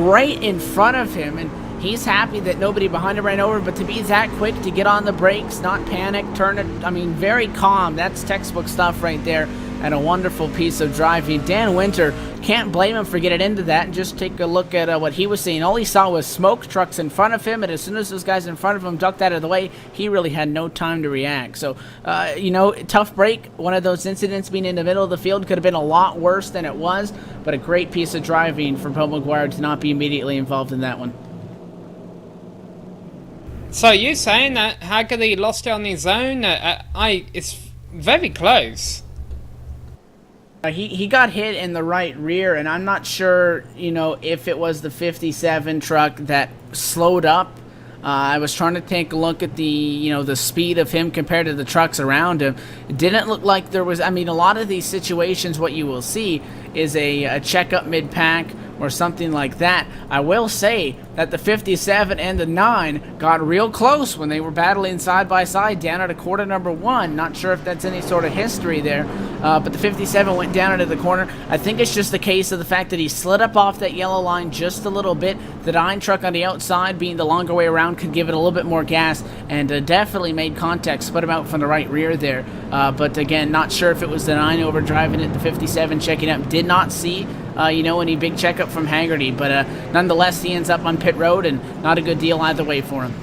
right in front of him, and he's happy that nobody behind him ran over, but to be that quick to get on the brakes, not panic, turn it, very calm. That's textbook stuff right there, and a wonderful piece of driving. Dan Winter, can't blame him for getting into that, and just take a look at what he was seeing. All he saw was smoke trucks in front of him, and as soon as those guys in front of him ducked out of the way, he really had no time to react. So, tough break. One of those incidents being in the middle of the field could have been a lot worse than it was, but a great piece of driving for Beau McGuire to not be immediately involved in that one. So you're saying that Haggerty lost it on his own? It's very close. He got hit in the right rear, and I'm not sure, if it was the 57 truck that slowed up. I was trying to take a look at the speed of him compared to the trucks around him. It didn't look like there was, a lot of these situations, what you will see is a checkup mid-pack or something like that. I will say that the 57 and the 9 got real close when they were battling side by side down at a quarter number 1. Not sure if that's any sort of history there, but the 57 went down into the corner. I think it's just the case of the fact that he slid up off that yellow line just a little bit. The 9 truck on the outside, being the longer way around, could give it a little bit more gas, and definitely made contact, split him out from the right rear there. But again, not sure if it was the 9 overdriving it, the 57 checking up. Did not see any big checkup from Haggerty, but nonetheless, he ends up on pit road, and not a good deal either way for him.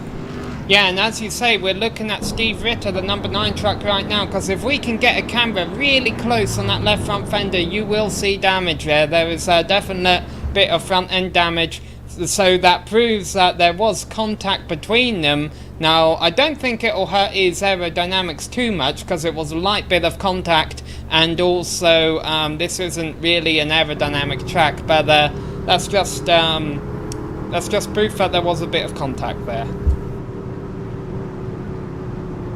Yeah, and as you say, we're looking at Steve Ritter, the number 9 truck right now, because if we can get a camera really close on that left front fender, you will see damage there. There is a definite bit of front end damage, so that proves that there was contact between them. Now, I don't think it'll hurt his aerodynamics too much, because it was a light bit of contact, and also this isn't really an aerodynamic track, but that's just proof that there was a bit of contact there.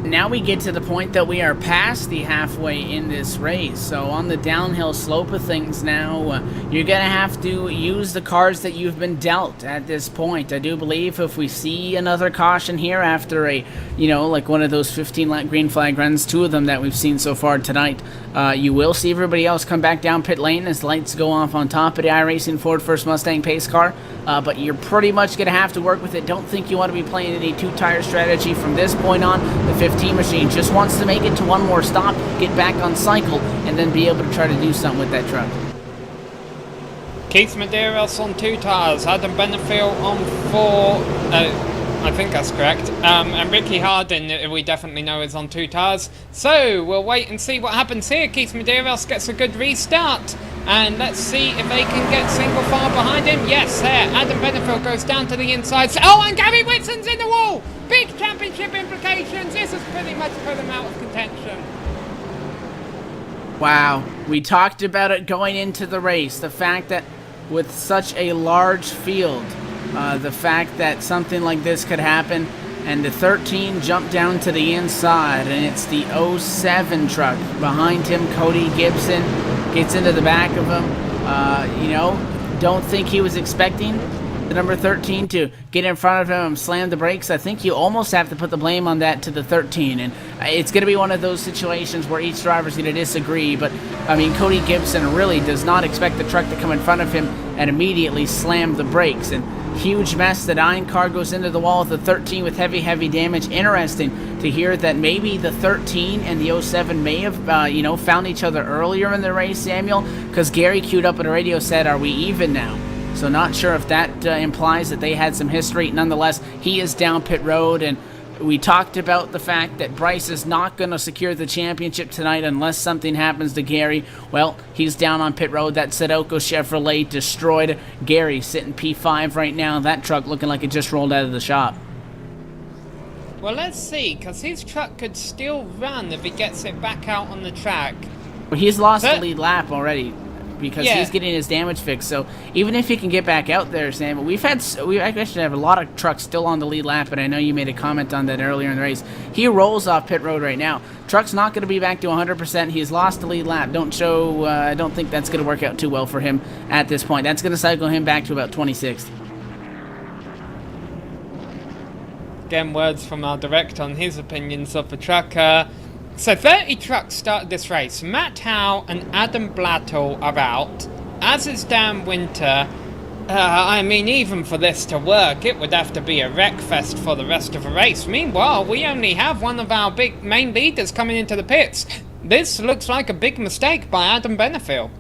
Now we get to the point that we are past the halfway in this race. So on the downhill slope of things now, you're going to have to use the cards that you've been dealt at this point. I do believe if we see another caution here after like one of those 15 green flag runs, 2 of them that we've seen so far tonight, you will see everybody else come back down pit lane as lights go off on top of the iRacing Ford First Mustang pace car. But you're pretty much going to have to work with it. Don't think you want to be playing any 2-tire strategy from this point on. The 15 machine just wants to make it to one more stop, get back on cycle, and then be able to try to do something with that truck. Keith Medeiros on 2 tires, Adam Benefield on 4, I think that's correct. And Ricky Hardin, we definitely know, is on 2 tires. So we'll wait and see what happens here. Keith Medeiros gets a good restart. And let's see if they can get single file behind him. Yes, there. Adam Benefield goes down to the inside. Oh, and Gary Whitson's in the wall. Big championship implications. This has pretty much put him out of contention. Wow. We talked about it going into the race. The fact that with such a large field, the fact that something like this could happen, and the 13 jumped down to the inside, and it's the 07 truck behind him. Cody Gibson gets into the back of him. You know, don't think he was expecting the number 13 to get in front of him and slam the brakes. I think you almost have to put the blame on that to the 13, and it's going to be one of those situations where each driver's going to disagree, but I mean, Cody Gibson really does not expect the truck to come in front of him and immediately slam the brakes, and huge mess. The 9 car goes into the wall with the 13 with heavy damage. Interesting to hear that maybe the 13 and the 07 may have, you know, found each other earlier in the race, Samuel, because Gary queued up at a radio said, "Are we even now?" So not sure if that implies that they had some history. Nonetheless, he is down pit road, and we talked about the fact that Bryce is not going to secure the championship tonight unless something happens to Gary. Well, he's down on pit road. That Sudoku Chevrolet destroyed. Gary sitting P5 right now. That truck looking like it just rolled out of the shop. Well, let's see, because his truck could still run if he gets it back out on the track. Well, he's lost the lead lap already, because Yeah. he's getting his damage fixed. So even if he can get back out there, Sam, we actually have a lot of trucks still on the lead lap, and I know you made a comment on that earlier in the race. He rolls off pit road right now. Truck's not going to be back to 100%. He's lost the lead lap. I don't think that's going to work out too well for him at this point. That's going to cycle him back to about 26th. Again, words from our director on his opinions of the truck. So 30 trucks started this race. Matt Howe and Adam Blattle are out, as is Dan Winter. I mean, even for this to work, it would have to be a wreck fest for the rest of the race. Meanwhile, we only have one of our big main leaders coming into the pits. This looks like a big mistake by Adam Benefield.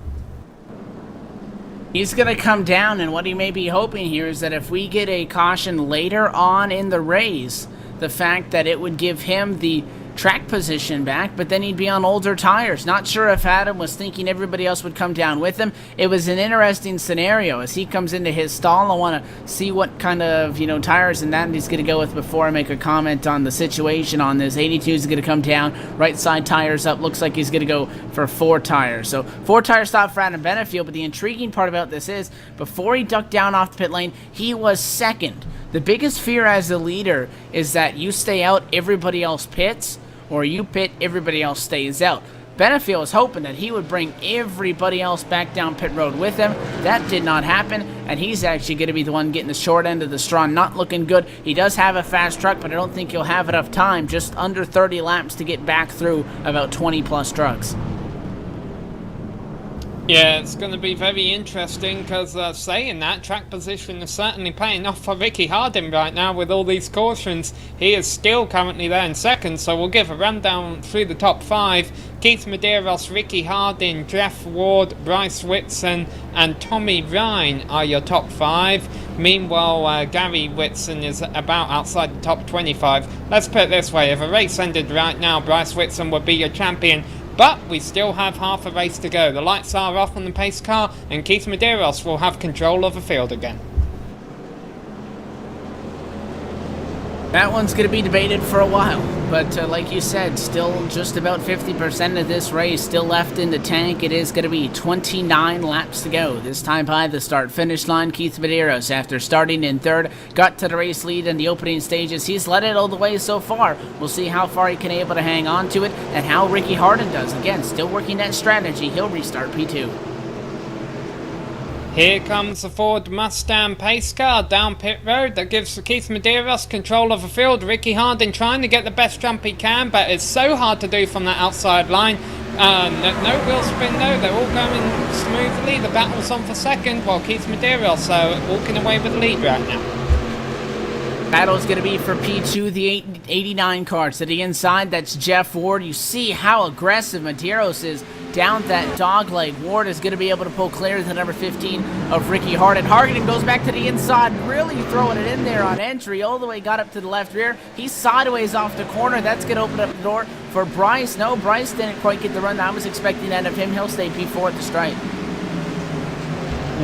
He's going to come down, and what he may be hoping here is that if we get a caution later on in the race, the fact that it would give him the track position back, but then he'd be on older tires. Not sure if Adam was thinking everybody else would come down with him. It was an interesting scenario. As he comes into his stall, I want to see what kind of, you know, tires and that he's going to go with before I make a comment on the situation on this. 82 is going to come down, right side tires up. Looks like he's going to go for 4 tires. So 4 tire stop for Adam Benefield, but the intriguing part about this is before he ducked down off the pit lane, he was second. The biggest fear as a leader is that you stay out, everybody else pits, or you pit, everybody else stays out. Benefield was hoping that he would bring everybody else back down pit road with him. That did not happen, and he's actually going to be the one getting the short end of the straw. Not looking good. He does have a fast truck, but I don't think he'll have enough time, just under 30 laps to get back through about 20 plus trucks. Yeah, it's going to be very interesting because saying that, track position is certainly paying off for Ricky Hardin right now with all these cautions. He is still currently there in second, so we'll give a rundown through the top 5. Keith Medeiros, Ricky Hardin, Jeff Ward, Bryce Whitson and Tommy Ryan are your top 5. Meanwhile, Gary Whitson is about outside the top 25. Let's put it this way, if a race ended right now, Bryce Whitson would be your champion. But we still have half a race to go. The lights are off on the pace car, and Keith Medeiros will have control of the field again. That one's going to be debated for a while, but like you said, still just about 50% of this race still left in the tank. It is going to be 29 laps to go. This time by the start-finish line, Keith Medeiros, after starting in third, got to the race lead in the opening stages. He's led it all the way so far. We'll see how far he can be able to hang on to it and how Ricky Hardin does. Again, still working that strategy. He'll restart P2. Here comes the Ford Mustang pace car down pit road that gives Keith Medeiros control of the field. Ricky Hardin trying to get the best jump he can, but it's so hard to do from that outside line. No wheel spin though, they're all going smoothly. The battle's on for second, while Keith Medeiros walking away with the lead right now. Battle's going to be for P2, the 89 car. To the inside, that's Jeff Ward. You see how aggressive Medeiros is down that dog leg. Ward is going to be able to pull clear to number 15 of Ricky Harden. Harden goes back to the inside, really throwing it in there on entry, all the way got up to the left rear. He's sideways off the corner. That's going to open up the door for Bryce. No, Bryce didn't quite get the run I was expecting out of him. He'll stay P4 at the stripe.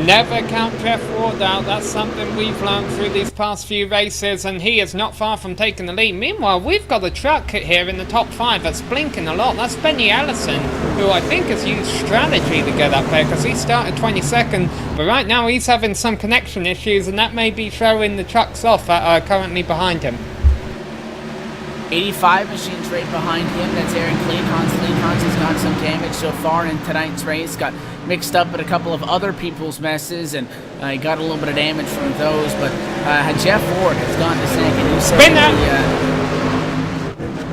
Never count Jeff Ward out. That's something we've learned through these past few races, and he is not far from taking the lead. Meanwhile, we've got a truck here in the top 5 that's blinking a lot. That's Benny Allison, who I think has used strategy to get up there, because he started 22nd, but right now he's having some connection issues, and that may be throwing the trucks off that are currently behind him. 85 machines right behind him. That's Aaron Cleanhans. Cleanhans has got some damage so far in tonight's race. Got mixed up with a couple of other people's messes, and he got a little bit of damage from those. But Jeff Ward has gone to second. Spin that!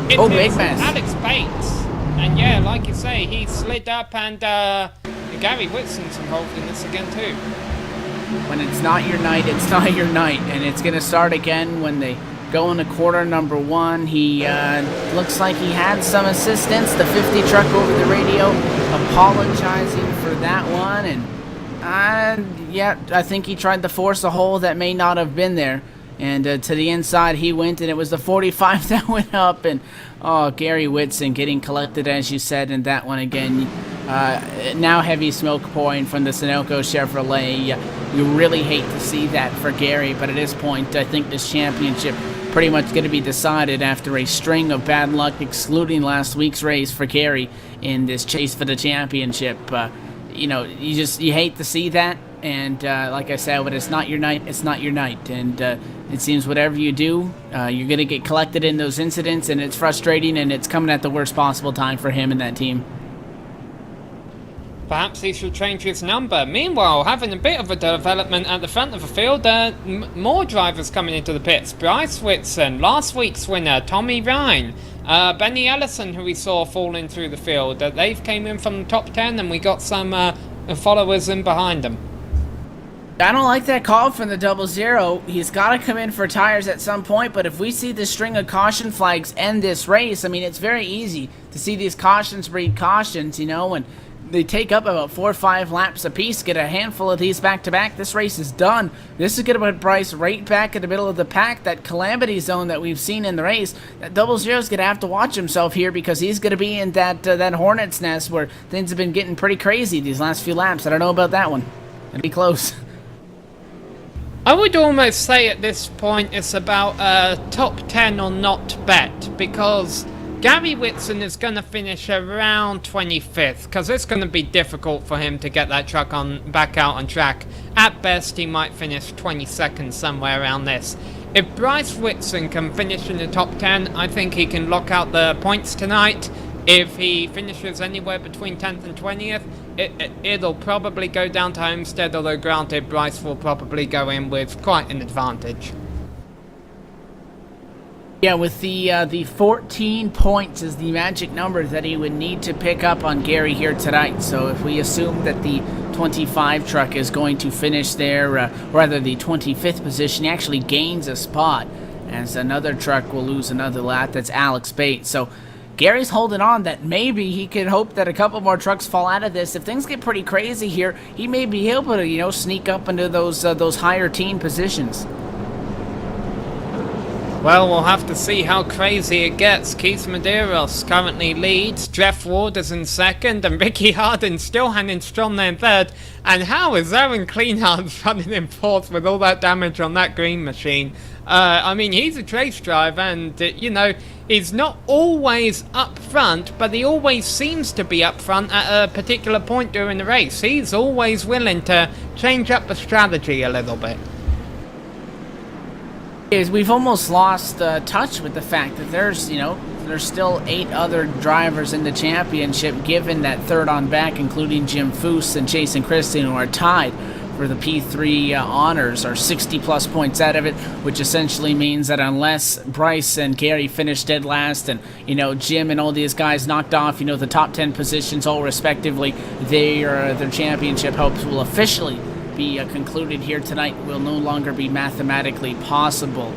Big mess. Alex Bates. And yeah, like you say, he slid up, and Gary Whitson's involved in this again too. When it's not your night, it's not your night. And it's going to start again when they go into quarter number 1. He looks like he had some assistance. The 50 truck over the radio apologizing for that one. And yeah, I think he tried to force a hole that may not have been there. And to the inside he went, and it was the 45 that went up. And oh, Gary Whitson getting collected, as you said, in that one again. Now heavy smoke pouring from the Sunoco Chevrolet. You really hate to see that for Gary, but at this point, I think this championship pretty much going to be decided after a string of bad luck, excluding last week's race for Gary in this chase for the championship. You know, you hate to see that, and like I said, when it's not your night, it's not your night, and it seems whatever you do, you're going to get collected in those incidents, and it's frustrating, and it's coming at the worst possible time for him and that team. Perhaps he should change his number. Meanwhile, having a bit of a development at the front of the field, more drivers coming into the pits. Bryce Whitson, last week's winner, Tommy Ryan, Benny Allison, who we saw falling through the field. They've came in from the top 10, and we got some followers in behind them. I don't like that call from the 00. He's got to come in for tires at some point, but if we see this string of caution flags end this race, I mean, it's very easy to see these cautions breed cautions, you know, and they take up about 4 or 5 laps apiece, get a handful of these back-to-back. This race is done. This is going to put Bryce right back in the middle of the pack, that calamity zone that we've seen in the race. That 00 is going to have to watch himself here, because he's going to be in that hornet's nest where things have been getting pretty crazy these last few laps. I don't know about that one. It'd be close. I would almost say at this point it's about a top 10 or not bet, because Gary Whitson is going to finish around 25th, because it's going to be difficult for him to get that truck back out on track. At best, he might finish 22nd, somewhere around this. If Bryce Whitson can finish in the top 10, I think he can lock out the points tonight. If he finishes anywhere between 10th and 20th, it'll probably go down to Homestead, although granted, Bryce will probably go in with quite an advantage. Yeah, with the 14 points is the magic number that he would need to pick up on Gary here tonight. So if we assume that the 25 truck is going to finish there, rather the 25th position, he actually gains a spot, as another truck will lose another lap. That's Alex Bates. So Gary's holding on that maybe he could hope that a couple more trucks fall out of this. If things get pretty crazy here, he may be able to, you know, sneak up into those higher teen positions. Well, we'll have to see how crazy it gets. Keith Medeiros currently leads, Jeff Ward is in second, and Ricky Harden still hanging strong there in third. And how is Aaron Cleanhans running in fourth with all that damage on that green machine? I mean, he's a trace driver, and, you know, he's not always up front, but he always seems to be up front at a particular point during the race. He's always willing to change up the strategy a little bit. We've almost lost touch with the fact that there's still 8 other drivers in the championship, given that third on back, including Jim Foose and Jason Christian, who are tied for the P3 honors, are 60-plus points out of it, which essentially means that unless Bryce and Gary finish dead last, and, you know, Jim and all these guys knocked off, you know, the top 10 positions all respectively, their championship hopes will officially be concluded here tonight, will no longer be mathematically possible.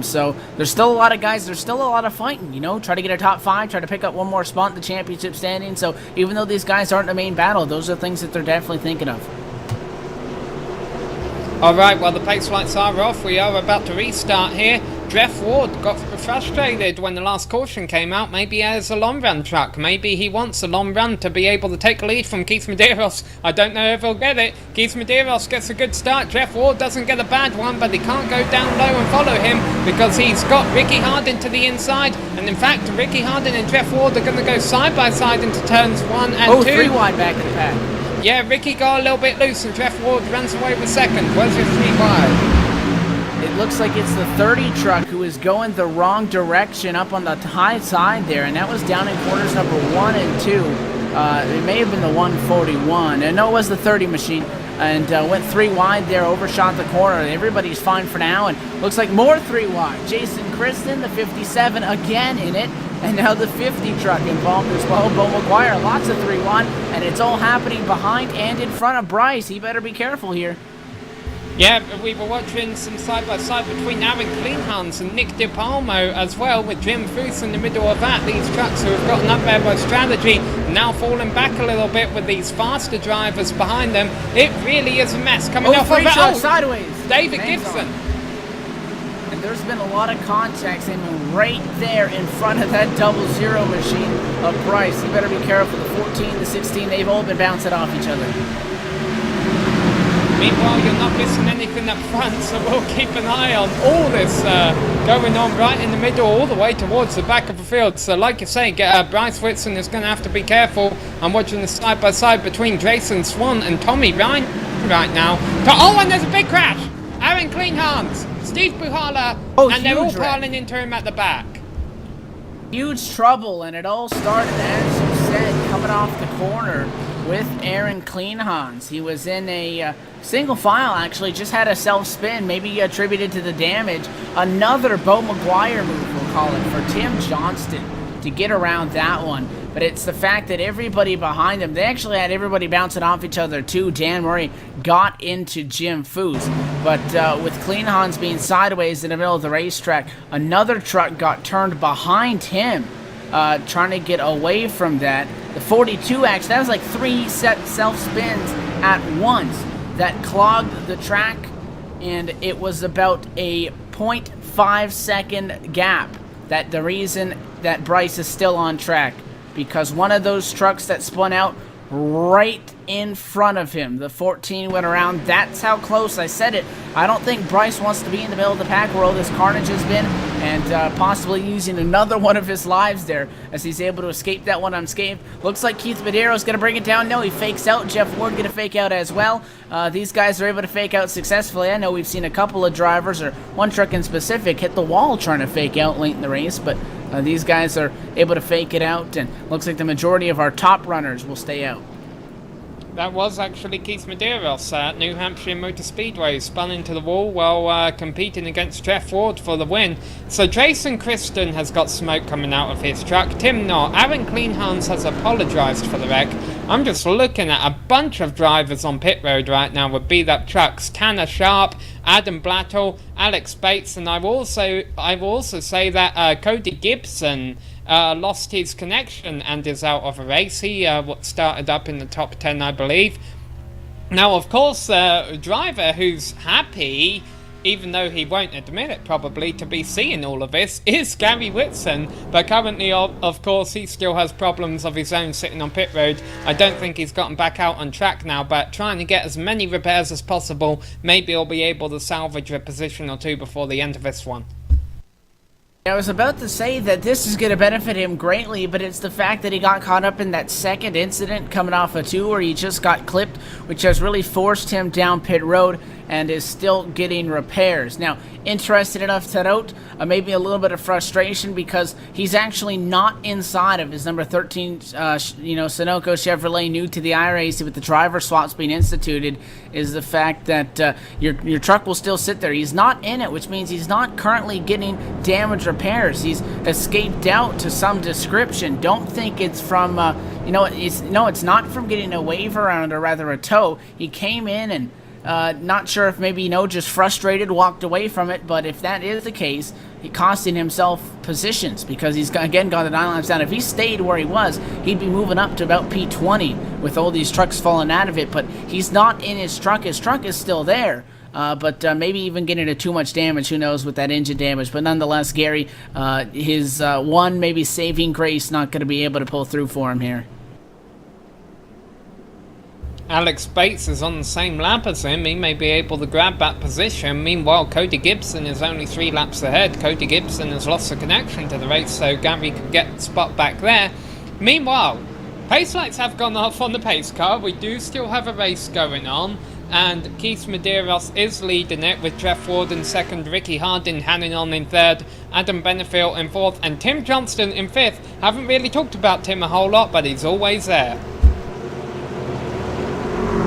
So there's still a lot of guys, there's still a lot of fighting, you know, try to get a top 5, try to pick up one more spot in the championship standing. So even though these guys aren't the main battle, those are things that they're definitely thinking of. Alright, well the pace lights are off, we are about to restart here. Jeff Ward got frustrated when the last caution came out. Maybe he has a long run truck. Maybe he wants a long run to be able to take a lead from Keith Medeiros. I don't know if he'll get it. Keith Medeiros gets a good start. Jeff Ward doesn't get a bad one, but he can't go down low and follow him because he's got Ricky Hardin to the inside. And in fact, Ricky Hardin and Jeff Ward are going to go side by side into turns 1 and 2. 3 wide back in the pack. Yeah, Ricky got a little bit loose and Jeff Ward runs away with second. Where's your 3 wide? It looks like it's the 30 truck who is going the wrong direction up on the high side there, and that was down in corners number 1 and 2. It may have been the 141. And no, it was the 30 machine. And went 3 wide there, overshot the corner. Everybody's fine for now, and looks like more 3 wide. Jason Kristen, the 57, again in it. And now the 50 truck involved as well. Bo McGuire, lots of 3 wide, and it's all happening behind and in front of Bryce. He better be careful here. Yeah, we were watching some side-by-side between Aaron Kleinhans and Nick DiPalmo as well, with Jim Foose in the middle of that. These trucks who have got an up-air strategy now falling back a little bit with these faster drivers behind them. It really is a mess coming off of it. Sideways. David Gibson. And there's been a lot of contacts aiming right there in front of that 00 machine of Bryce. You better be careful. The 14, the 16, they've all been bouncing off each other. Meanwhile, you're not missing anything up front, so we'll keep an eye on all this going on right in the middle, all the way towards the back of the field. So like you say, Bryce Whitson is going to have to be careful. I'm watching the side-by-side between Jason Swan and Tommy Ryan right now. Oh, and there's a big crash! Aaron Kleinhans, Steve Buhala, and they're all piling into him at the back. Huge trouble, and it all started, as you said, coming off the corner with Aaron Kleinhans. He was in a single file, actually, just had a self-spin, maybe attributed to the damage. Another Bo McGuire move, we'll call it, for Tim Johnston to get around that one. But it's the fact that everybody behind them, they actually had everybody bouncing off each other too. Dan Murray got into Jim Foose. But with Kleinhans being sideways in the middle of the racetrack, another truck got turned behind him, trying to get away from that. The 42 actually, that was like 3 set self-spins at once that clogged the track, and it was about a 0.5 second gap. That the reason that Bryce is still on track, because one of those trucks that spun out right in front of him, the 14 went around. That's how close. I said it. I don't think Bryce wants to be in the middle of the pack where all this carnage has been, and possibly using another one of his lives there as he's able to escape that one unscathed. Looks like Keith Medeiros going to bring it down. No, he fakes out. Jeff Ward going to fake out as well. These guys are able to fake out successfully. I know we've seen a couple of drivers, or one truck in specific, hit the wall trying to fake out late in the race, but these guys are able to fake it out, and looks like the majority of our top runners will stay out. That was actually Keith Medeiros at New Hampshire Motor Speedway, spun into the wall while competing against Jeff Ward for the win. So Jason Kristen has got smoke coming out of his truck. Tim not. Aaron Kleinhans has apologised for the wreck. I'm just looking at a bunch of drivers on pit road right now with beat up trucks. Tanner Sharp, Adam Blattle, Alex Bates, and I will also say that Cody Gibson lost his connection and is out of a race. He started up in the top 10, I believe. Now, of course, a driver who's happy, even though he won't admit it probably, to be seeing all of this is Gary Whitson. But currently, of course, he still has problems of his own sitting on pit road. I don't think he's gotten back out on track now, but trying to get as many repairs as possible. Maybe he'll be able to salvage a position or two before the end of this one. I was about to say that this is going to benefit him greatly, but it's the fact that he got caught up in that second incident coming off a 2 where he just got clipped, which has really forced him down pit road and is still getting repairs. Now, interested enough to note, maybe a little bit of frustration because he's actually not inside of his number 13, Sunoco Chevrolet new to the iRacing with the driver swaps being instituted, is the fact that your truck will still sit there. He's not in it, which means he's not currently getting damage repairs. He's escaped out to some description. Don't think it's from, it's not from getting a wave around, or rather a tow. He came in and Not sure if maybe, just frustrated, walked away from it, but if that is the case, he costing himself positions because he's, again, got the 9 laps down. If he stayed where he was, he'd be moving up to about P20 with all these trucks falling out of it, but he's not in his truck. His truck is still there. But maybe even getting into too much damage, who knows, with that engine damage. But nonetheless, Gary, his one maybe saving grace not going to be able to pull through for him here. Alex Bates is on the same lap as him. He may be able to grab that position. Meanwhile, Cody Gibson is only 3 laps ahead. Cody Gibson has lost the connection to the race, so Gary could get the spot back there. Meanwhile, pace lights have gone off on the pace car. We do still have a race going on. And Keith Medeiros is leading it with Jeff Ward in second, Ricky Hardin hanging on in third, Adam Benefield in fourth, and Tim Johnston in fifth. Haven't really talked about Tim a whole lot, but he's always there.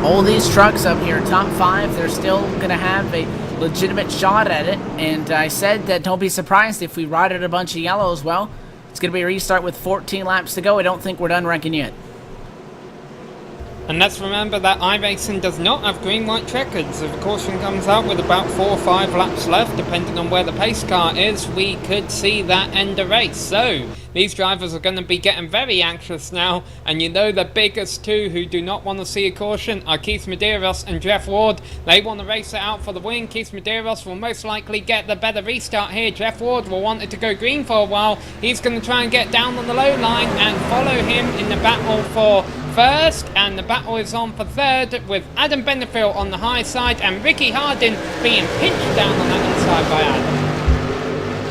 All these trucks up here, top 5, they're still going to have a legitimate shot at it. And I said that don't be surprised if we rided a bunch of yellows. Well, it's going to be a restart with 14 laps to go. I don't think we're done wrecking yet. And let's remember that iRacing does not have green-white checkers. If a caution comes out with about 4 or 5 laps left, depending on where the pace car is, we could see that end the race. So, these drivers are going to be getting very anxious now, and the biggest two who do not want to see a caution are Keith Medeiros and Jeff Ward. They want to race it out for the win. Keith Medeiros will most likely get the better restart here. Jeff Ward will want it to go green for a while. He's going to try and get down on the low line and follow him in the battle for first, and the battle is on for third with Adam Benefield on the high side and Ricky Hardin being pinched down on that inside by Adam.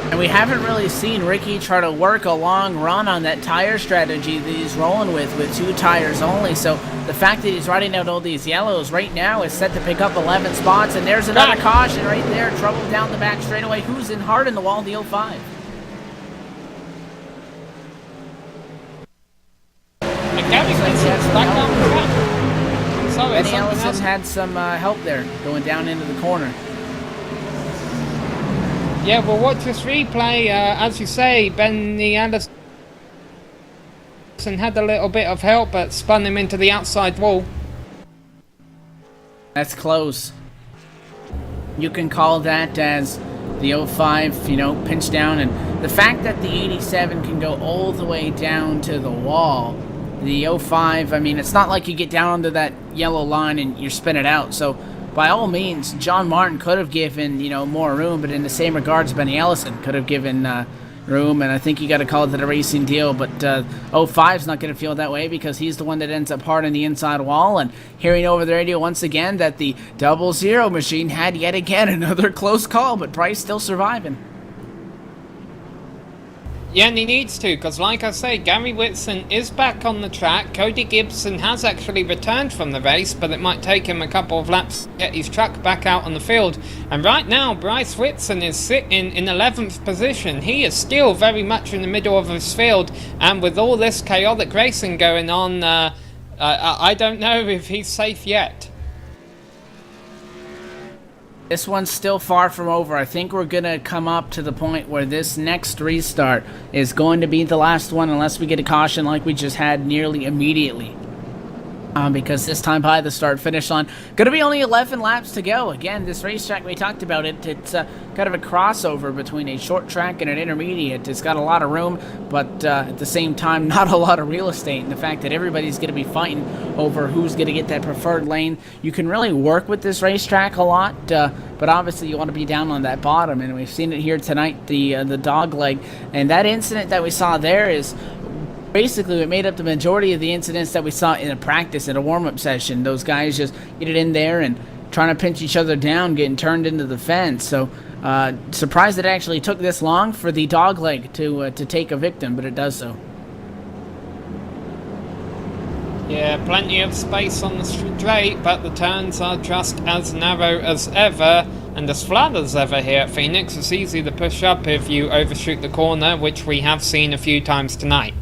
And we haven't really seen Ricky try to work a long run on that tire strategy that he's rolling with 2 tires only. So the fact that he's riding out all these yellows right now is set to pick up 11 spots. And there's another caution right there. Trouble down the back straightaway. Who's in hard in the wall? The 05. Gary Vincent's back down the track. I'm sorry, Benny Ellison had some help there going down into the corner. Yeah, we'll watch this replay. As you say, Benny Ellison had a little bit of help, but spun him into the outside wall. That's close. You can call that as the 05, pinch down. And the fact that the 87 can go all the way down to the wall, the 05, I mean, it's not like you get down under that yellow line and you spin it out. So, by all means, John Martin could have given, more room, but in the same regards, Benny Ellison could have given room, and I think you got to call it a racing deal. But 05's not going to feel that way because he's the one that ends up hard on the inside wall. And hearing over the radio once again that the 00 machine had yet again another close call, but Price still surviving. Yeah, and he needs to, because like I say, Gary Whitson is back on the track. Cody Gibson has actually returned from the race, but it might take him a couple of laps to get his truck back out on the field. And right now, Bryce Whitson is sitting in 11th position. He is still very much in the middle of his field, and with all this chaotic racing going on, I don't know if he's safe yet. This one's still far from over. I think we're going to come up to the point where this next restart is going to be the last one unless we get a caution like we just had nearly immediately. Because this time by the start-finish line, going to be only 11 laps to go. Again, this racetrack, we talked about it, it's kind of a crossover between a short track and an intermediate. It's got a lot of room, but at the same time, not a lot of real estate. And the fact that everybody's going to be fighting over who's going to get that preferred lane. You can really work with this racetrack a lot, but obviously you want to be down on that bottom. And we've seen it here tonight, the dog leg. And that incident that we saw there is basically what made up the majority of the incidents that we saw in a practice, in a warm-up session. Those guys just get it in there and trying to pinch each other down, getting turned into the fence. So surprised it actually took this long for the dog leg to take a victim, but it does so. Yeah, plenty of space on the straight, but the turns are just as narrow as ever and as flat as ever here at Phoenix. It's easy to push up if you overshoot the corner, which we have seen a few times tonight.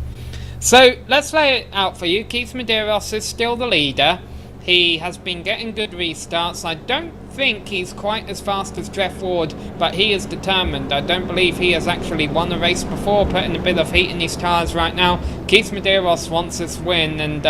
So, let's lay it out for you. Keith Medeiros is still the leader. He has been getting good restarts. I don't think he's quite as fast as Jeff Ward, but he is determined. I don't believe he has actually won a race before, putting a bit of heat in his tyres right now. Keith Medeiros wants this win, and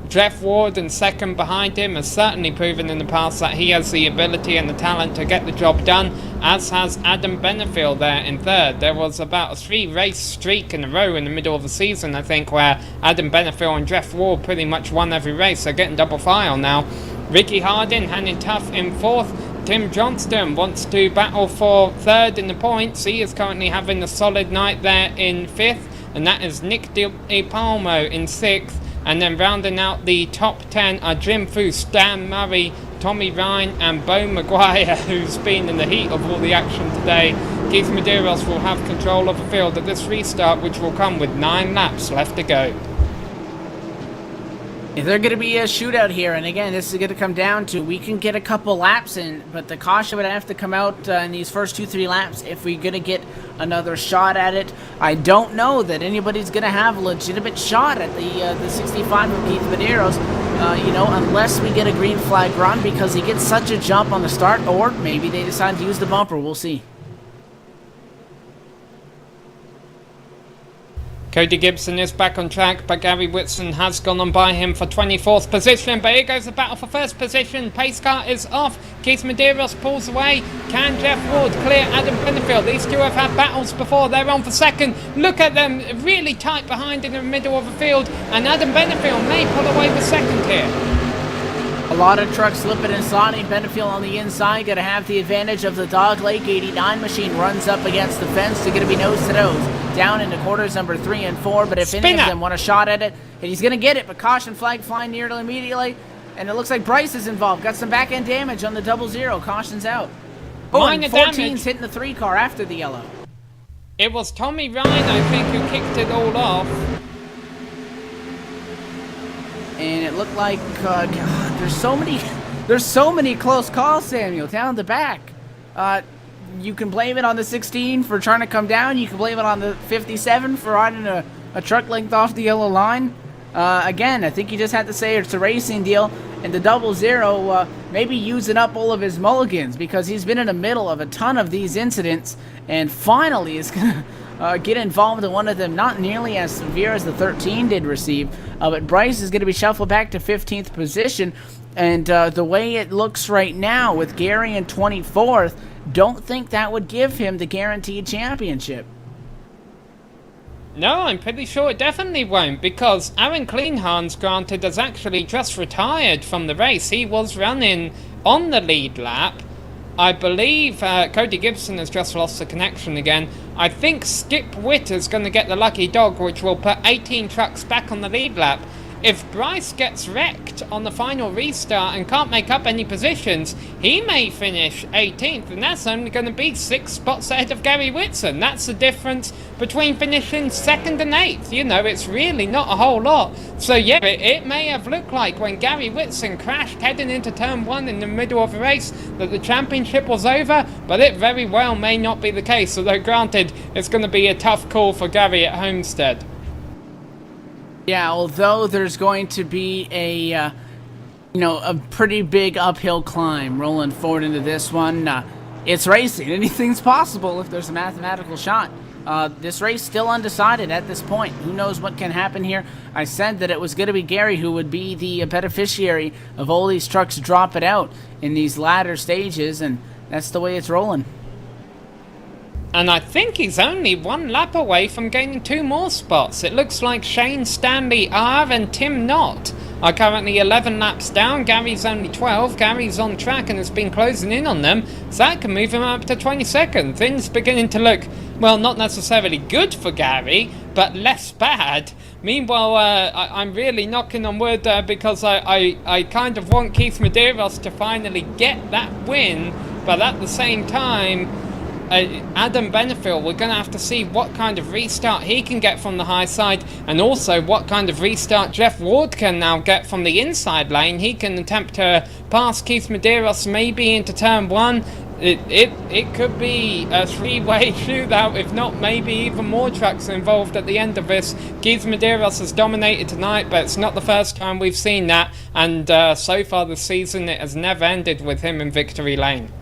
Jeff Ward in second behind him has certainly proven in the past that he has the ability and the talent to get the job done, as has Adam Benefield there in third. There was about a 3-race streak in a row in the middle of the season, I think, where Adam Benefield and Jeff Ward pretty much won every race. They're getting double file now. Ricky Hardin hanging tough in fourth. Tim Johnston wants to battle for third in the points. He is currently having a solid night there in fifth, and that is Nick Di Palmo in sixth. And then rounding out the top 10 are Jim Foose, Dan Murray, Tommy Ryan and Bo Maguire, who's been in the heat of all the action today. Keith Medeiros will have control of the field at this restart, which will come with 9 laps left to go. If they're going to be a shootout here, and again, this is going to come down to, we can get a couple laps in, but the caution would have to come out in these first 2-3 laps if we're going to get another shot at it. I don't know that anybody's going to have a legitimate shot at the 65 of Keith Medeiros, unless we get a green flag run, because he gets such a jump on the start, or maybe they decide to use the bumper. We'll see. Cody Gibson is back on track, but Gary Whitson has gone on by him for 24th position. But here goes the battle for first position. Pace car is off. Keith Medeiros pulls away. Can Jeff Ward clear Adam Benefield? These two have had battles before. They're on for second. Look at them, really tight behind in the middle of the field. And Adam Benefield may pull away with second here. A lot of trucks slipping and sliding. Benefield on the inside, going to have the advantage of the Dogleg 89 machine. Runs up against the fence. They're going to be nose to nose. Down into quarters number 3 and 4, but if any of them want a shot at it, and he's going to get it, but caution flag flying nearly immediately, and it looks like Bryce is involved. Got some back end damage on the 00. Caution's out. Oh, and 14's hitting the 3 car after the yellow. It was Tommy Ryan, I think, who kicked it all off. And it looked like, God, there's so many close calls, Samuel, down the back. You can blame it on the 16 for trying to come down. You can blame it on the 57 for riding a truck length off the yellow line. Again, I think you just had to say it's a racing deal. And the 00 maybe using up all of his mulligans, because he's been in the middle of a ton of these incidents and finally is going to get involved in one of them. Not nearly as severe as the 13 did receive. But Bryce is going to be shuffled back to 15th position. And the way it looks right now with Gary in 24th, don't think that would give him the guaranteed championship. No, I'm pretty sure it definitely won't, because Aaron Kleinhans, granted, has actually just retired from the race. He was running on the lead lap. I believe Cody Gibson has just lost the connection again. I think Skip Witt is going to get the lucky dog, which will put 18 trucks back on the lead lap. If Bryce gets wrecked on the final restart and can't make up any positions, he may finish 18th, and that's only going to be 6 spots ahead of Gary Whitson. That's the difference between finishing 2nd and 8th. You know, it's really not a whole lot. So yeah, it may have looked like when Gary Whitson crashed heading into turn 1 in the middle of the race that the championship was over, but it very well may not be the case, although granted, it's going to be a tough call for Gary at Homestead. Yeah, although there's going to be a pretty big uphill climb rolling forward into this one. It's racing. Anything's possible if there's a mathematical shot. This race still undecided at this point. Who knows what can happen here? I said that it was going to be Gary who would be the beneficiary of all these trucks dropping out in these latter stages, and that's the way it's rolling. And I think he's only 1 lap away from gaining 2 more spots. It looks like Shane Stanley R and Tim Knott are currently 11 laps down. Gary's only 12. Gary's on track and has been closing in on them, so that can move him up to 22nd. Things beginning to look, well, not necessarily good for Gary, but less bad. Meanwhile, I'm really knocking on wood because I kind of want Keith Medeiros to finally get that win, but at the same time, Adam Benefield, we're going to have to see what kind of restart he can get from the high side, and also what kind of restart Jeff Ward can now get from the inside lane. He can attempt to pass Keith Medeiros maybe into turn 1. It could be a 3-way shootout, if not maybe even more trucks involved at the end of this. Keith Medeiros has dominated tonight, but it's not the first time we've seen that, and so far this season it has never ended with him in victory lane.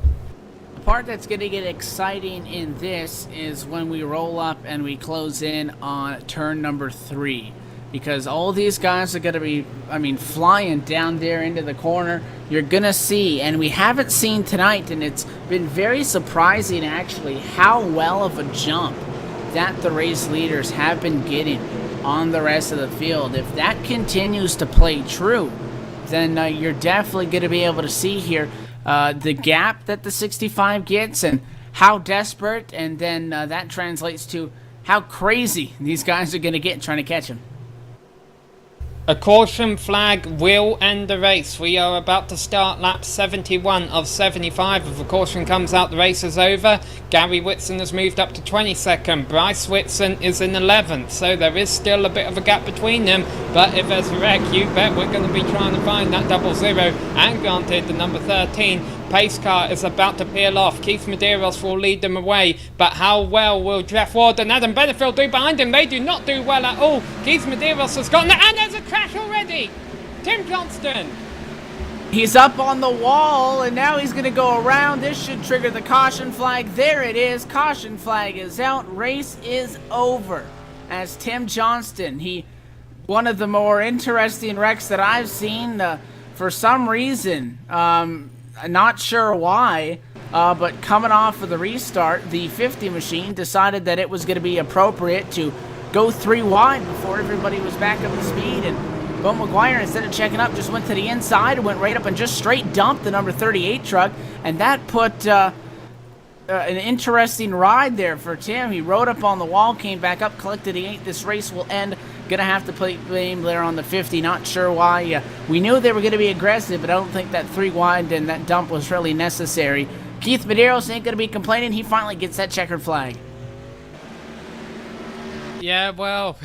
Part that's going to get exciting in this is when we roll up and we close in on turn number 3. because all these guys are going to be, I mean, flying down there into the corner. You're going to see, and we haven't seen tonight, and it's been very surprising actually how well of a jump that the race leaders have been getting on the rest of the field. If that continues to play true, then you're definitely going to be able to see here the gap that the 65 gets and how desperate, and then that translates to how crazy these guys are going to get trying to catch him. A caution flag will end the race. We are about to start lap 71 of 75. If a caution comes out, the race is over. Gary Whitson has moved up to 22nd. Bryce Whitson is in 11th. So there is still a bit of a gap between them. But if there's a wreck, you bet we're going to be trying to find that 00. And granted, the number 13 pace car is about to peel off. Keith Medeiros will lead them away, but how well will Jeff Ward and Adam Benefield do behind him? They do not do well at all. Keith Medeiros has gotten, and there's a crash already. Tim Johnston. He's up on the wall, and now he's going to go around. This should trigger the caution flag. There it is. Caution flag is out. Race is over. As Tim Johnston, one of the more interesting wrecks that I've seen for some reason. Not sure why, but coming off of the restart, the 50 machine decided that it was going to be appropriate to go 3 wide before everybody was back up to speed, and Bo McGuire, instead of checking up, just went to the inside and went right up and just straight dumped the number 38 truck, and that put an interesting ride there for Tim. He rode up on the wall, came back up, collected the 8. This race will end. Gonna have to play blame there on the 50. Not sure why. We knew they were gonna be aggressive, but I don't think that 3 wide and that dump was really necessary. Keith Medeiros ain't gonna be complaining. He finally gets that checkered flag. Yeah, well,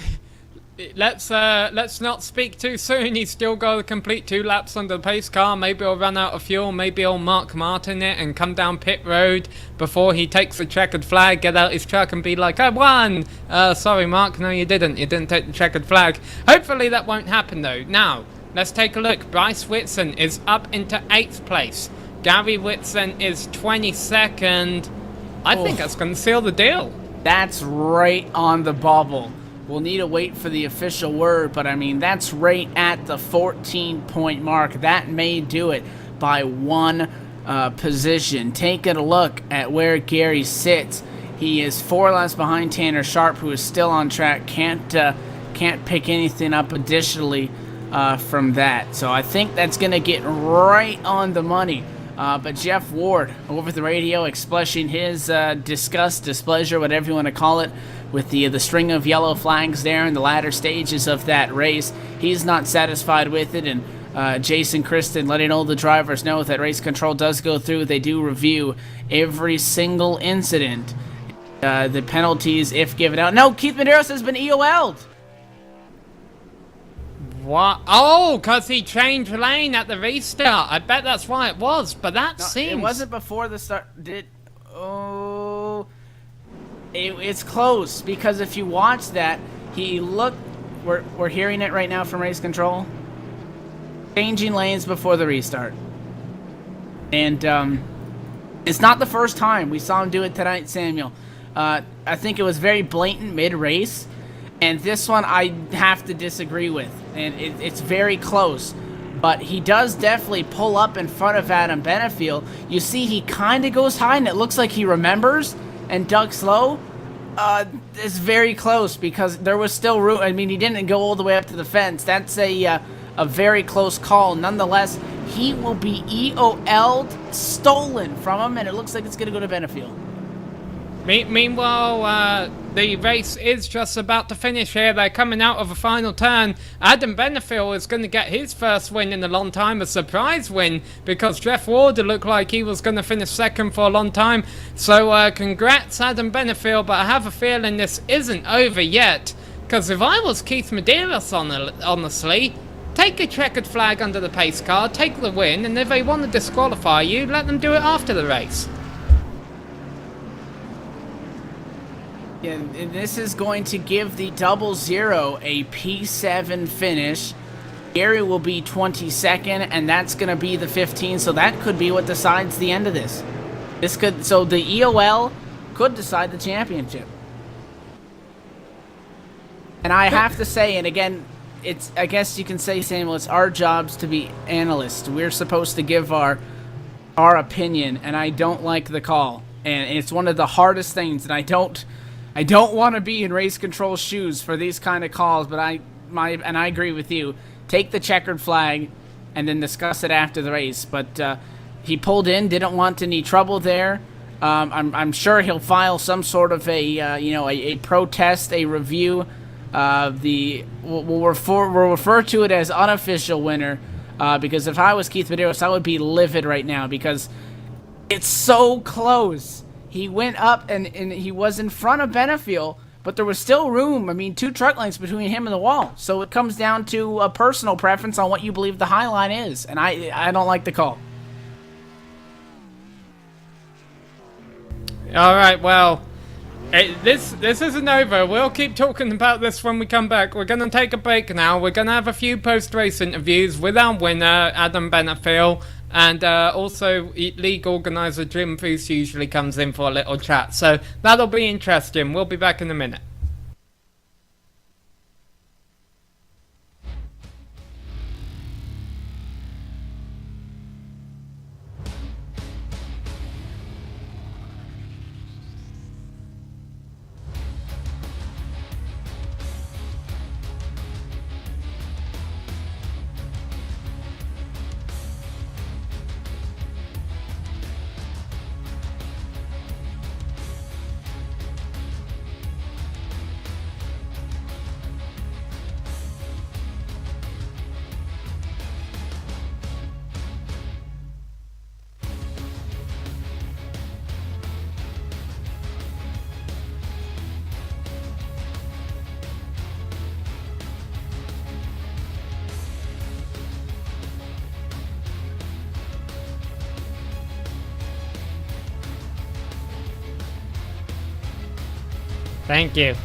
let's not speak too soon. He's still got to complete 2 laps under the pace car. Maybe he'll run out of fuel. Maybe he'll Mark Martin it and come down pit road before he takes the checkered flag, get out his truck and be like, I won! Sorry, Mark. No, you didn't. You didn't take the checkered flag. Hopefully that won't happen, though. Now, let's take a look. Bryce Whitson is up into 8th place. Gary Whitson is 22nd. I think that's going to seal the deal. That's right on the bubble. We'll need to wait for the official word, but I mean, that's right at the 14-point mark. That may do it by 1 position. Taking a look at where Gary sits, he is 4 laps behind Tanner Sharp, who is still on track. Can't pick anything up additionally from that. So I think that's going to get right on the money. But Jeff Ward, over the radio, expressing his disgust, displeasure, whatever you want to call it, with the string of yellow flags there in the latter stages of that race. He's not satisfied with it, and Jason Kristen letting all the drivers know that race control does go through. They do review every single incident. The penalties, if given out. No, Keith Medeiros has been EOL'd. What? Oh, because he changed lane at the restart. I bet that's why it was, but that seems... It wasn't before the start. It's close, because if you watch that, he looked... We're hearing it right now from race control. Changing lanes before the restart. And it's not the first time we saw him do it tonight, Samuel. I think it was very blatant mid-race. And this one I have to disagree with. And it's very close. But he does definitely pull up in front of Adam Benefield. You see he kind of goes high, and it looks like he remembers and ducks low. It's very close, because there was still room. I mean, he didn't go all the way up to the fence. That's a very close call. Nonetheless, he will be EOL'd, stolen from him, and it looks like it's going to go to Benefield. Meanwhile, the race is just about to finish here. They're coming out of a final turn. Adam Benefield is going to get his first win in a long time, a surprise win, because Jeff Ward looked like he was going to finish second for a long time. So congrats, Adam Benefield, but I have a feeling this isn't over yet, because if I was Keith Medeiros, honestly, take a checkered flag under the pace car, take the win, and if they want to disqualify you, let them do it after the race. Yeah, and this is going to give the 00 a P7 finish. Gary will be 22nd, and that's going to be the 15, so that could be what decides the end of this. So the EOL could decide the championship. And I have to say, and again, it's, I guess you can say, Samuel, it's our jobs to be analysts. We're supposed to give our opinion, and I don't like the call. And it's one of the hardest things, and I don't want to be in race control's shoes for these kind of calls, but I agree with you. Take the checkered flag and then discuss it after the race. But he pulled in, didn't want any trouble there. I'm sure he'll file some sort of a protest, a review. We'll refer to it as unofficial winner, because if I was Keith Medeiros, I would be livid right now because it's so close. He went up and he was in front of Benefiel, but there was still room. I mean, 2 truck lengths between him and the wall. So it comes down to a personal preference on what you believe the high line is, and I don't like the call. All right, well, this isn't over. We'll keep talking about this when we come back. We're going to take a break now. We're going to have a few post-race interviews with our winner, Adam Benefiel, and also league organizer Jim Foose usually comes in for a little chat. So that'll be interesting. We'll be back in a minute. Thank you.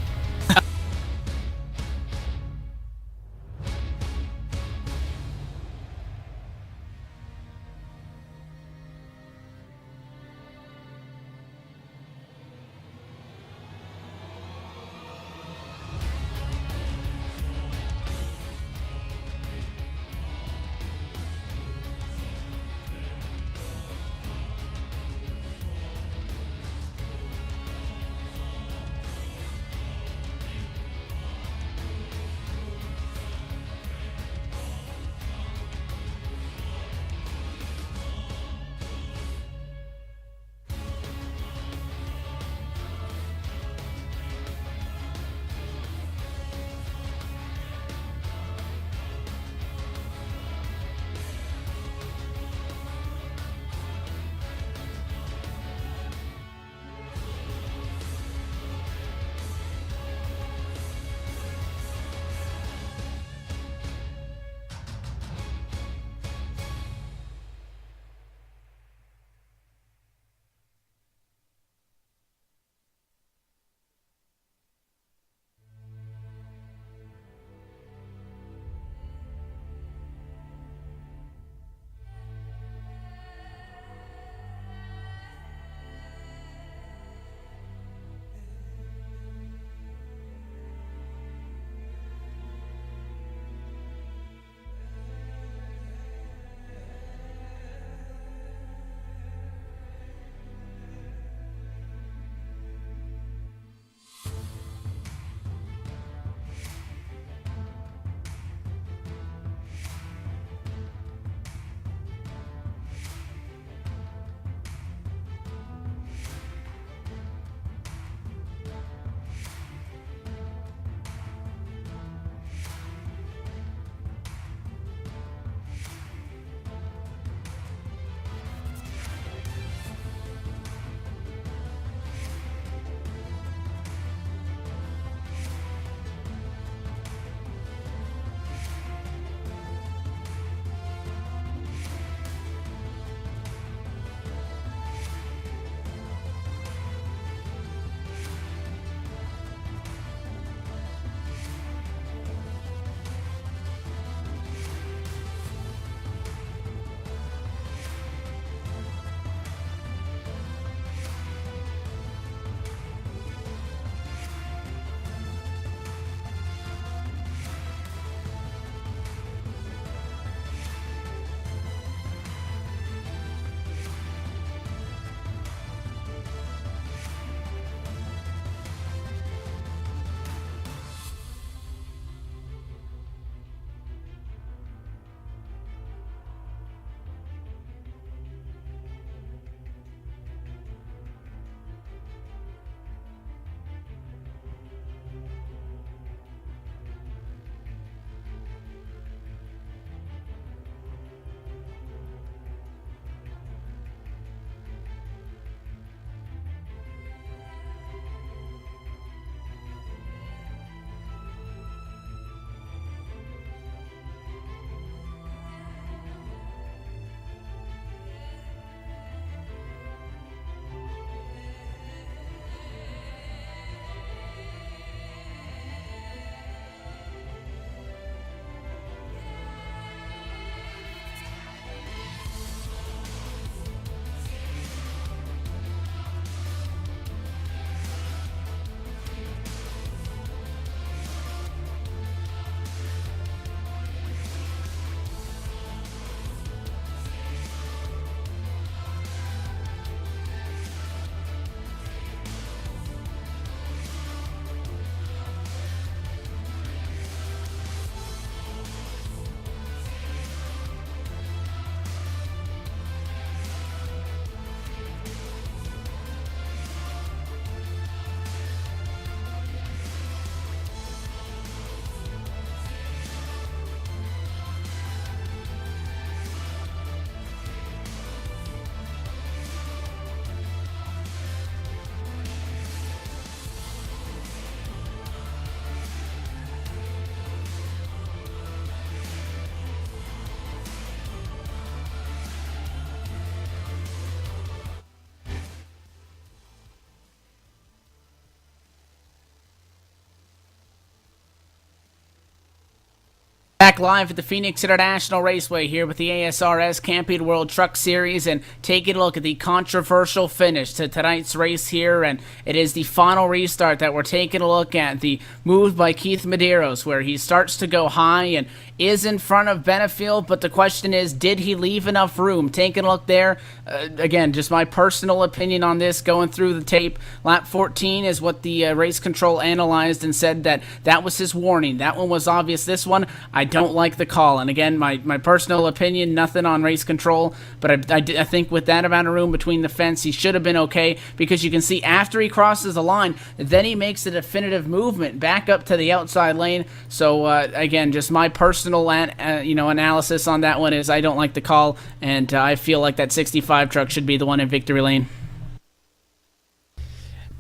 Back live at the Phoenix International Raceway here with the ASRS Camping World Truck Series, and taking a look at the controversial finish to tonight's race here. And it is the final restart that we're taking a look at. The move by Keith Medeiros, where he starts to go high and is in front of Benefield, but the question is, did he leave enough room? Taking a look there, again, just my personal opinion on this, going through the tape. Lap 14 is what the race control analyzed and said that was his warning. That one was obvious. This one, I don't like the call. And again, my personal opinion, nothing on race control, but I think with that amount of room between the fence, he should have been okay, because you can see after he crosses the line, then he makes a definitive movement back up to the outside lane. So again, just my personal analysis on that one is I don't like the call, and I feel like that 65 truck should be the one in victory lane.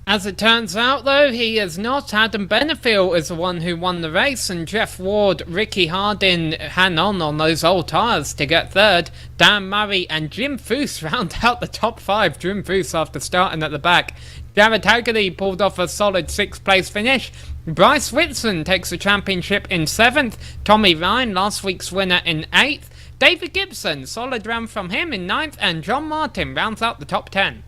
As it turns out, though, he is not. Adam Benefield is the one who won the race, and Jeff Ward, Ricky Hardin hang on those old tyres to get third. Dan Murray and Jim Foose round out the top five. Jim Foose after starting at the back. Jared Haggerty pulled off a solid 6th place finish. Bryce Whitson takes the championship in 7th. Tommy Ryan, last week's winner, in 8th. David Gibson, solid run from him in 9th. And John Martin rounds out the top 10.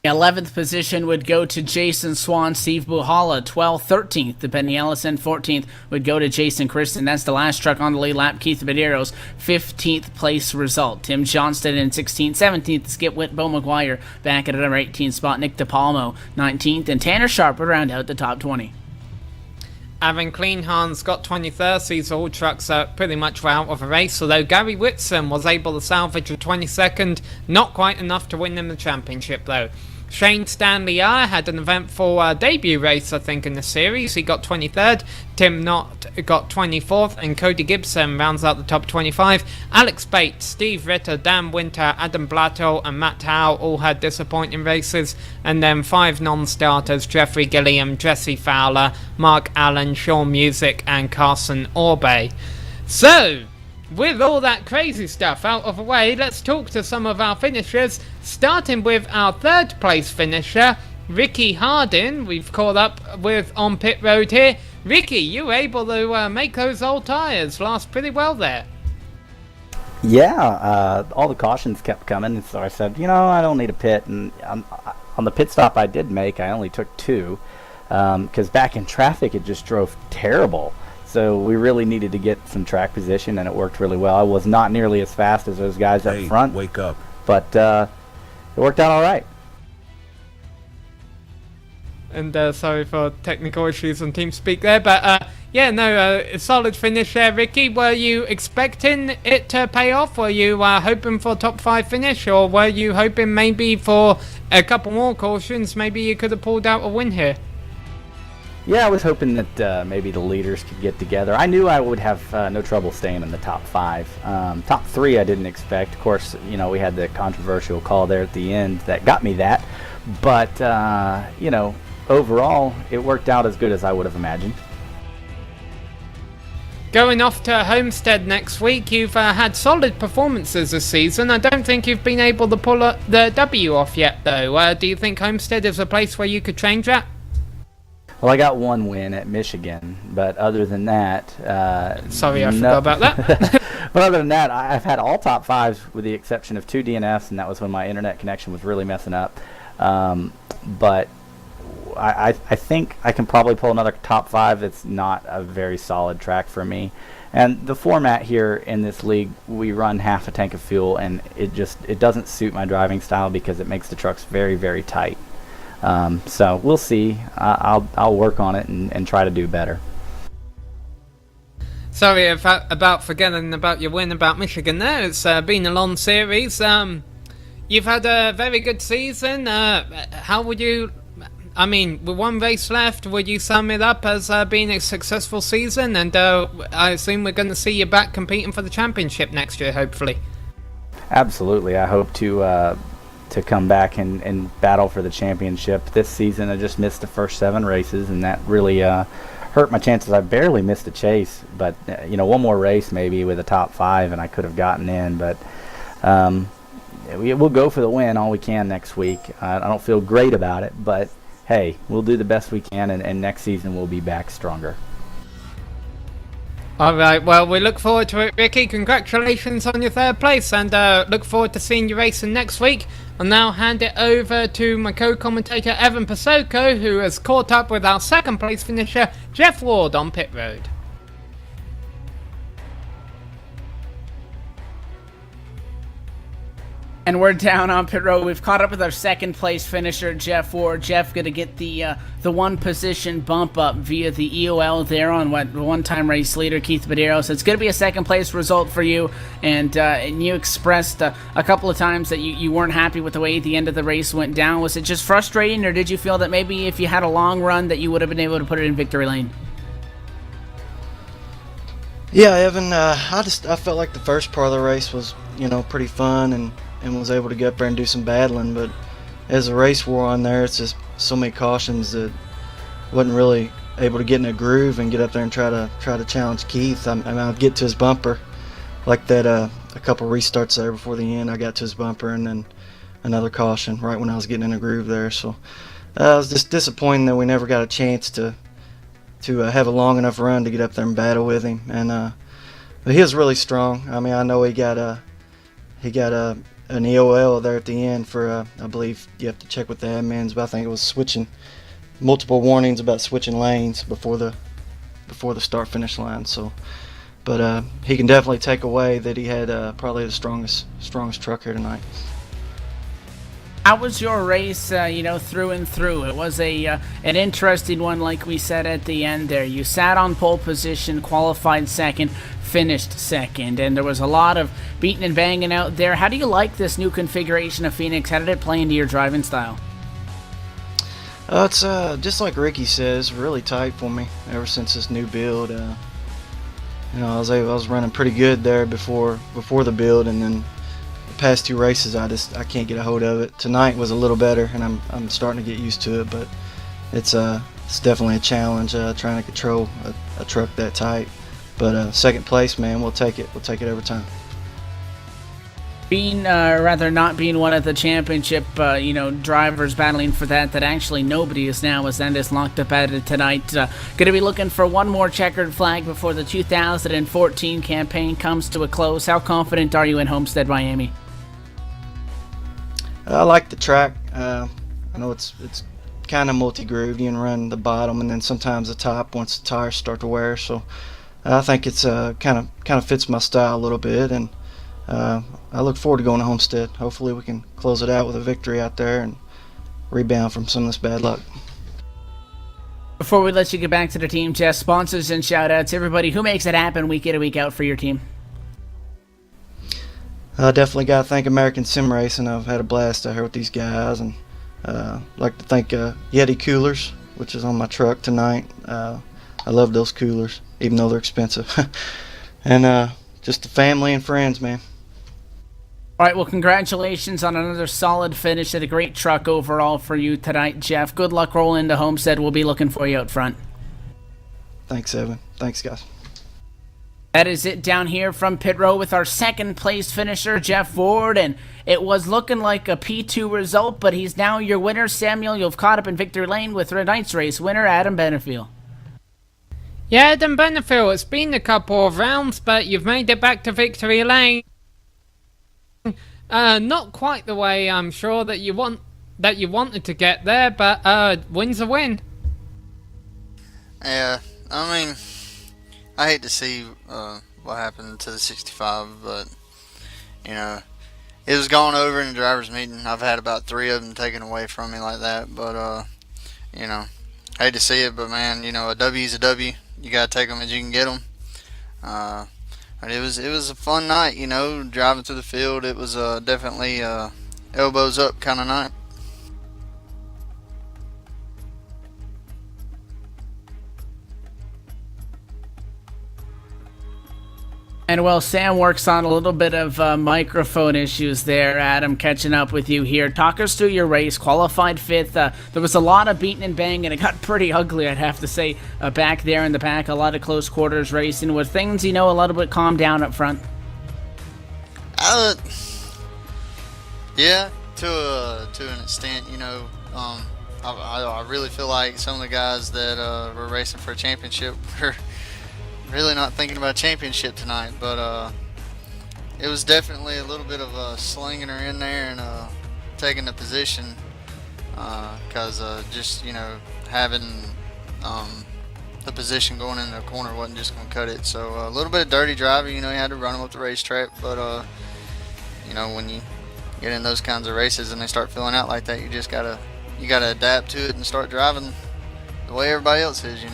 11th position would go to Jason Swan, Steve Buhala. 12th, 13th to Benny Ellison. 14th would go to Jason Christen. That's the last truck on the lead lap. Keith Medeiros, 15th place result. Tim Johnston in 16th. 17th, Skip Witt, Bo McGuire back at number 18 spot. Nick DePalmo, 19th. And Tanner Sharp would round out the top 20. Aaron Kleinhahn's got 23rd. These all trucks are pretty much out of a race, although Gary Whitson was able to salvage a 22nd. Not quite enough to win him the championship, though. Shane Stanley had an eventful debut race, I think, in the series. He got 23rd. Tim Knott got 24th. And Cody Gibson rounds out the top 25. Alex Bates, Steve Ritter, Dan Winter, Adam Blatto, and Matt Howe all had disappointing races. And then 5 non-starters: Jeffrey Gilliam, Jesse Fowler, Mark Allen, Sean Music, and Carson Orbay. So, with all that crazy stuff out of the way, let's talk to some of our finishers, starting with our 3rd place finisher, Ricky Hardin. We've caught up with on pit road here. Ricky, you were able to make those old tyres last pretty well there. Yeah, all the cautions kept coming, and so I said, I don't need a pit. And on the pit stop I did make, I only took 2, because back in traffic it just drove terrible. So we really needed to get some track position, and it worked really well. I was not nearly as fast as those guys up front. Wake up. But it worked out all right. And sorry for technical issues on TeamSpeak there, but a solid finish there, Ricky. Were you expecting it to pay off? Were you hoping for a top 5 finish, or were you hoping maybe for a couple more cautions? Maybe you could have pulled out a win here. Yeah, I was hoping that maybe the leaders could get together. I knew I would have no trouble staying in the top 5. Top 3 I didn't expect. Of course, we had the controversial call there at the end that got me that. But, overall, it worked out as good as I would have imagined. Going off to Homestead next week, you've had solid performances this season. I don't think you've been able to pull the W off yet, though. Do you think Homestead is a place where you could change that? Well, I got 1 win at Michigan, but other than that... Sorry, I forgot about that. But other than that, I've had all top 5s with the exception of 2 DNFs, and that was when my internet connection was really messing up. But I think I can probably pull another top 5. It's not a very solid track for me. And the format here in this league, we run half a tank of fuel, and it doesn't suit my driving style because it makes the trucks very, very tight. So we'll see. I'll work on it and try to do better. Sorry about forgetting about your win about Michigan there. It's been a long series. You've had a very good season. How would you... with 1 race left, would you sum it up as being a successful season? And I assume we're going to see you back competing for the championship next year, hopefully. Absolutely. I hope to come back and battle for the championship. This season I just missed the first 7 races, and that really hurt my chances. I barely missed a chase, but 1 more race maybe with a top 5 and I could have gotten in. But we'll go for the win all we can next week. I don't feel great about it, but hey, we'll do the best we can, and next season we'll be back stronger. Alright, well, we look forward to it, Ricky. Congratulations on your third place, and look forward to seeing you racing next week. I'll now hand it over to my co-commentator, Evan Pasoko, who has caught up with our second place finisher, Jeff Ward, on pit road. And we're down on pit road. We've caught up with our second place finisher, Jeff Ward. Jeff going to get the one position bump up via the EOL there on one-time race leader Keith Medeiros. It's going to be a second place result for you. And you expressed a couple of times that you weren't happy with the way the end of the race went down. Was it just frustrating, or did you feel that maybe if you had a long run that you would have been able to put it in victory lane? Yeah, Evan, I felt like the first part of the race was, pretty fun and was able to get up there and do some battling, but as the race wore on there, it's just so many cautions that wasn't really able to get in a groove and get up there and try to challenge Keith. I'd get to his bumper like that. A couple restarts there before the end, I got to his bumper, and then another caution right when I was getting in a groove there. So it was just disappointing that we never got a chance to have a long enough run to get up there and battle with him. And but he was really strong. I mean, I know he got an EOL there at the end for I believe you have to check with the admins, but I think it was switching, multiple warnings about switching lanes before the start finish line. So, but he can definitely take away that he had probably the strongest truck here tonight. How was your race, through and through? It was an interesting one, like we said at the end there. You sat on pole position, qualified second, finished second, and there was a lot of beating and banging out there. How do you like this new configuration of Phoenix? How did it play into your driving style? It's just like Ricky says, really tight for me ever since this new build. I was running pretty good there before the build, and then the past two races I can't get a hold of it. Tonight was a little better, and I'm starting to get used to it, but it's definitely a challenge trying to control a truck that tight. But second place, man, we'll take it. We'll take it every time. Not being one of the championship, drivers battling for that actually nobody is now, as Endis locked up at it tonight. Going to be looking for one more checkered flag before the 2014 campaign comes to a close. How confident are you in Homestead, Miami? I like the track. I know it's kind of multi-grooved. You can run the bottom and then sometimes the top once the tires start to wear. So I think it's kind of fits my style a little bit, and I look forward to going to Homestead. Hopefully we can close it out with a victory out there and rebound from some of this bad luck. Before we let you get back to the team, Jeff, sponsors and shout-outs, everybody who makes it happen week in and week out for your team. I definitely got to thank American Sim Racing. I've had a blast out here with these guys, and I'd like to thank Yeti Coolers, which is on my truck tonight. I love those coolers, even though they're expensive. And just the family and friends, man. All right, well, congratulations on another solid finish at a great truck overall for you tonight, Jeff. Good luck rolling into Homestead. We'll be looking for you out front. Thanks, Evan. Thanks, guys. That is it down here from pit row with our second place finisher, Jeff Ward, and it was looking like a P2 result, but he's now your winner. Samuel, you've caught up in victory lane with tonight's race winner, Adam Benefiel. Yeah, Adam Benefiel, it's been a couple of rounds, but you've made it back to victory lane. Not quite the way I'm sure that you wanted to get there, but win's a win. Yeah, I mean, I hate to see what happened to the 65, but it was gone over in the driver's meeting. I've had about 3 of them taken away from me like that, but hate to see it, but man, a W is a W. You gotta take them as you can get them. But it was a fun night, driving through the field. It was definitely elbows up kind of night. And well, Sam works on a little bit of microphone issues there. Adam, catching up with you here. Talk us through your race. Qualified 5th. There was a lot of beating and bang, and it got pretty ugly, I'd have to say, back there in the back. A lot of close quarters racing. With things, a little bit calmed down up front? Yeah, to an extent, I really feel like some of the guys that were racing for a championship really not thinking about a championship tonight, but it was definitely a little bit of slinging her in there and taking the position, because just having the position going in the corner wasn't just going to cut it. So a little bit of dirty driving, you had to run them up the racetrack, but when you get in those kinds of races and they start filling out like that, you gotta adapt to it and start driving the way everybody else is.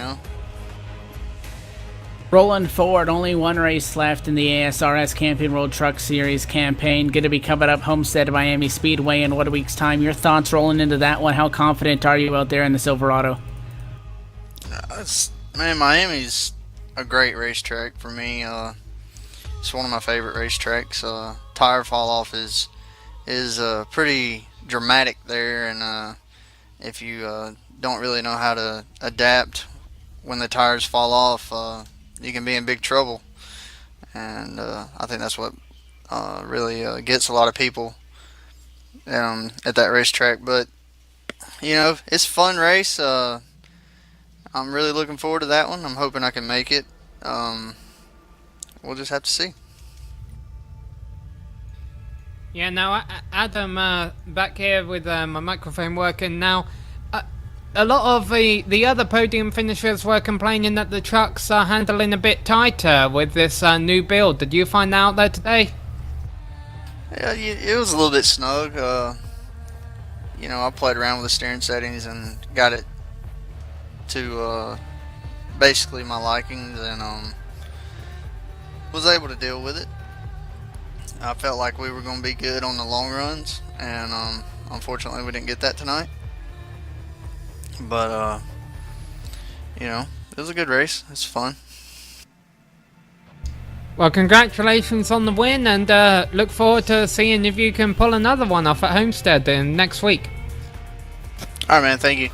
Rolling forward, only one race left in the ASRS Camping World Truck Series campaign. Going to be coming up Homestead Miami Speedway in 1 week's time. Your thoughts rolling into that one? How confident are you out there in the Silverado? Man, Miami's a great racetrack for me. It's one of my favorite racetracks. Tire fall off is pretty dramatic there, and if you don't really know how to adapt when the tires fall off, you can be in big trouble. And I think that's what really gets a lot of people at that racetrack. But it's a fun race. I'm really looking forward to that one. I'm hoping I can make it. We'll just have to see. Yeah, now, Adam, back here with my microphone working now. A lot of the other podium finishers were complaining that the trucks are handling a bit tighter with this new build. Did you find that out there today? Yeah, it was a little bit snug. I played around with the steering settings and got it to basically my likings, and was able to deal with it. I felt like we were going to be good on the long runs, and unfortunately we didn't get that tonight. But it was a good race. It's fun. Well, congratulations on the win, and look forward to seeing if you can pull another one off at Homestead in next week. All right, man. Thank you.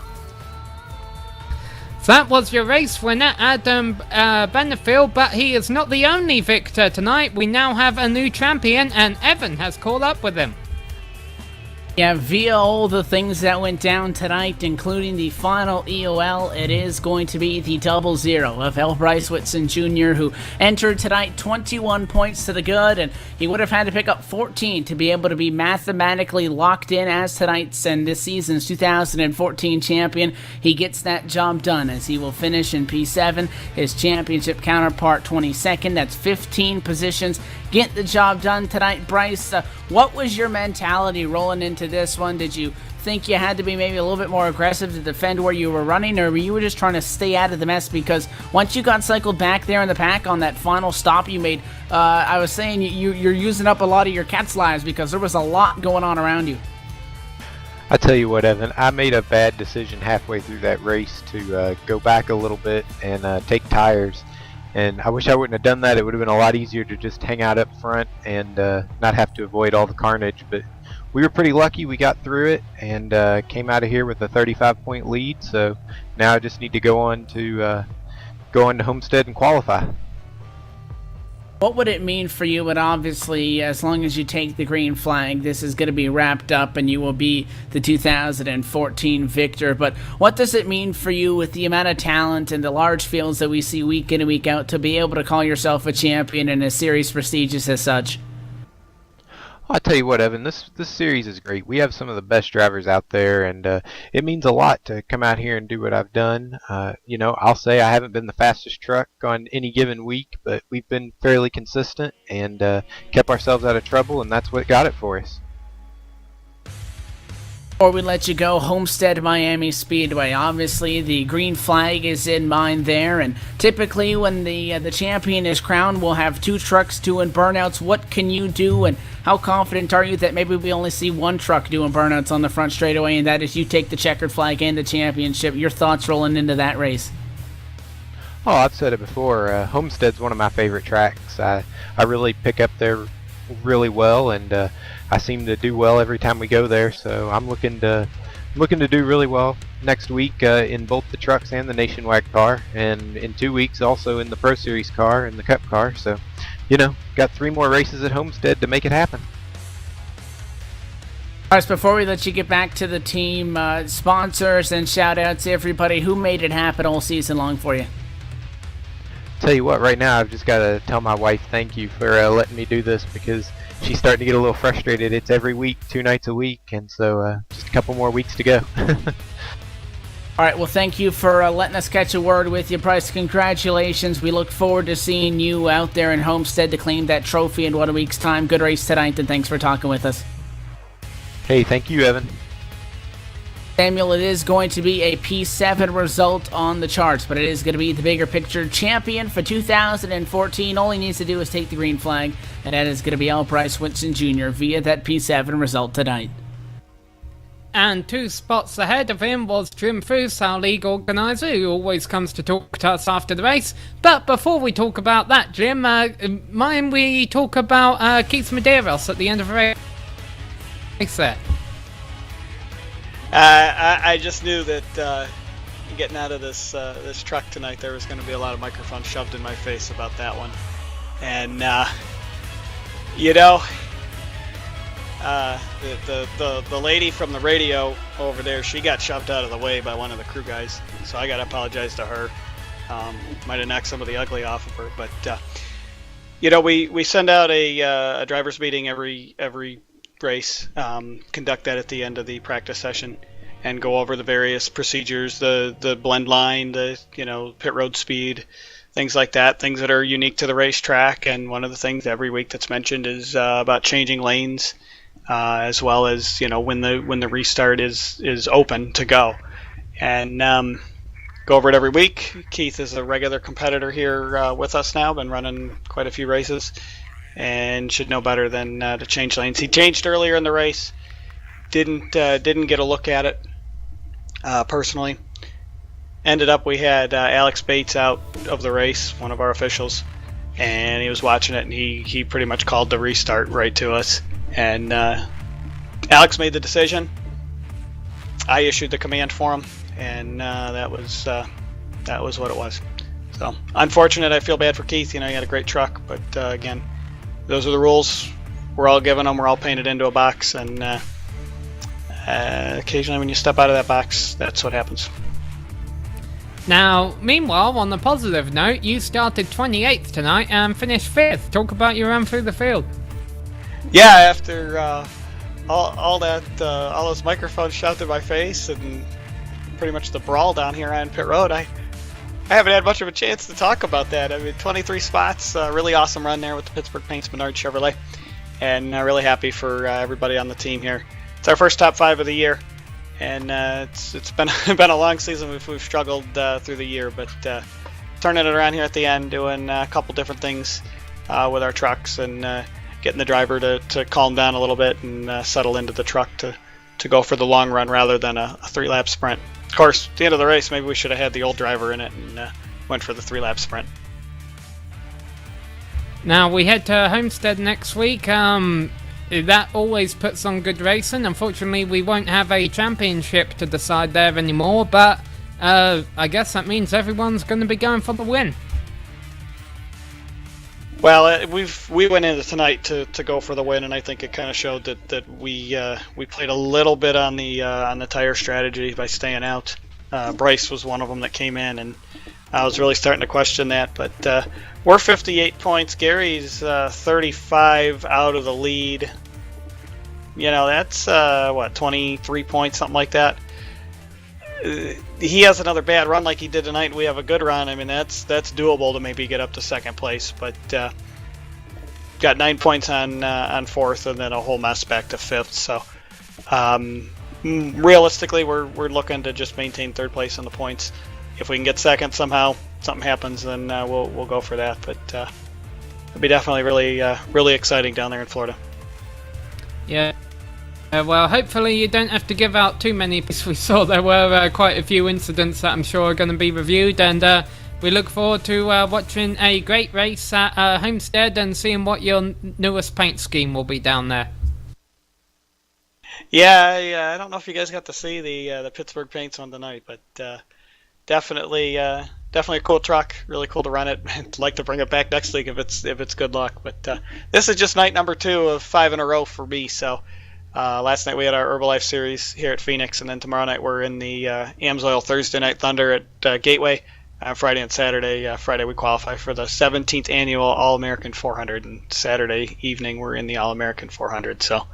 So that was your race winner, Adam Benefield, but he is not the only victor tonight. We now have a new champion, and Evan has caught up with him. Yeah, via all the things that went down tonight, including the final EOL, it is going to be the 00 of L. Bryce Whitson Jr., who entered tonight 21 points to the good, and he would have had to pick up 14 to be able to be mathematically locked in as tonight's and this season's 2014 champion. He gets that job done as he will finish in P7, his championship counterpart 22nd. That's 15 positions. Get the job done tonight, Bryce. What was your mentality rolling into this one? Did you think you had to be maybe a little bit more aggressive to defend where you were running, or were you just trying to stay out of the mess? Because once you got cycled back there in the pack on that final stop you made, I was saying you're using up a lot of your cat's lives because there was a lot going on around you. I tell you what, Evan, I made a bad decision halfway through that race to go back a little bit and take tires. And I wish I wouldn't have done that. It would have been a lot easier to just hang out up front and not have to avoid all the carnage. But we were pretty lucky. We got through it and came out of here with a 35-point lead. So now I just need to go on to Homestead and qualify. What would it mean for you? And obviously, as long as you take the green flag, this is going to be wrapped up and you will be the 2014 victor. But what does it mean for you with the amount of talent and the large fields that we see week in and week out to be able to call yourself a champion in a series prestigious as such? I'll tell you what, Evan, this series is great. We have some of the best drivers out there, and it means a lot to come out here and do what I've done. I'll say I haven't been the fastest truck on any given week, but we've been fairly consistent and kept ourselves out of trouble, and that's what got it for us. Before we let you go, Homestead Miami Speedway. Obviously, the green flag is in mind there, and typically when the champion is crowned, we'll have two trucks doing burnouts. What can you do, and how confident are you that maybe we only see one truck doing burnouts on the front straightaway, and that is you take the checkered flag and the championship? Your thoughts rolling into that race? Oh, I've said it before. Homestead's one of my favorite tracks. I really pick up there really well, and I seem to do well every time we go there. So I'm looking to do really well next week in both the trucks and the Nationwide car, and in 2 weeks also in the Pro Series car and the Cup car. So, got 3 more races at Homestead to make it happen. All right, before we let you get back to the team, sponsors and shout outs to everybody who made it happen all season long for you. Tell you what, right now I've just got to tell my wife thank you for letting me do this, because she's starting to get a little frustrated. It's every week, 2 nights a week, and so just a couple more weeks to go. All right, well, thank you for letting us catch a word with you, Bryce. Congratulations. We look forward to seeing you out there in Homestead to claim that trophy in 1 week's time. Good race tonight, and thanks for talking with us. Hey, thank you, Evan. Samuel, it is going to be a P7 result on the charts, but it is going to be the bigger picture champion for 2014. All he needs to do is take the green flag, and that is going to be Al Bryce Winston Jr. via that P7 result tonight. And 2 spots ahead of him was Jim Foose, our league organiser, who always comes to talk to us after the race. But before we talk about that, Jim, mind we talk about Keith Medeiros at the end of the race there? I just knew that getting out of this truck tonight, there was going to be a lot of microphones shoved in my face about that one. And, the lady from the radio over there, she got shoved out of the way by one of the crew guys, so I got to apologize to her. Might have knocked some of the ugly off of her, but we send out a drivers meeting every race, conduct that at the end of the practice session, and go over the various procedures, the blend line, the pit road speed, things like that, things that are unique to the racetrack. And one of the things every week that's mentioned is about changing lanes, as well as when the restart is open to go, and go over it every week. Keith is a regular competitor here with us now, been running quite a few races, and should know better than to change lanes. He changed earlier in the race, didn't get a look at it personally. Ended up we had Alex Bates out of the race, one of our officials, and he was watching it, and he pretty much called the restart right to us. And Alex made the decision. I issued the command for him, and that was what it was. So unfortunate. I feel bad for Keith. He had a great truck, but again, those are the rules. We're all given them. We're all painted into a box, and occasionally when you step out of that box, that's what happens. Now, meanwhile, on a positive note, you started 28th tonight and finished 5th. Talk about your run through the field. Yeah, after all those microphones shoved in my face and pretty much the brawl down here on pit road, I haven't had much of a chance to talk about that. I mean, 23 spots, really awesome run there with the Pittsburgh Paints Menard Chevrolet, and really happy for everybody on the team here. It's our first top 5 of the year, and it's been been a long season. We've struggled through the year, but turning it around here at the end, doing a couple different things with our trucks, and getting the driver to calm down a little bit and settle into the truck to go for the long run rather than a 3-lap sprint. Of course, at the end of the race, maybe we should have had the old driver in it and went for the 3-lap sprint. Now, we head to Homestead next week. That always puts on good racing. Unfortunately, we won't have a championship to decide there anymore, but I guess that means everyone's going to be going for the win. Well, we went into tonight to go for the win, and I think it kind of showed that we played a little bit on the tire strategy by staying out. Bryce was one of them that came in, and I was really starting to question that. But we're 58 points. Gary's 35 out of the lead. That's 23 points, something like that. He has another bad run like he did tonight, and we have a good run. I mean, that's doable to maybe get up to second place, but got 9 points on fourth, and then a whole mess back to fifth. So realistically, we're looking to just maintain third place in the points. If we can get second somehow, something happens, then we'll go for that. But it'll be definitely really exciting down there in Florida. Yeah. Well, hopefully you don't have to give out too many. We saw there were quite a few incidents that I'm sure are going to be reviewed, and we look forward to watching a great race at Homestead and seeing what your newest paint scheme will be down there. Yeah, I don't know if you guys got to see the Pittsburgh paints on tonight, but definitely a cool truck. Really cool to run it. I'd like to bring it back next week if it's good luck. But this is just night number 2 of 5 in a row for me. So last night we had our Herbalife series here at Phoenix, and then tomorrow night we're in the AMSOIL Thursday Night Thunder at Gateway. Friday and Saturday. Friday we qualify for the 17th annual All-American 400, and Saturday evening we're in the All-American 400. So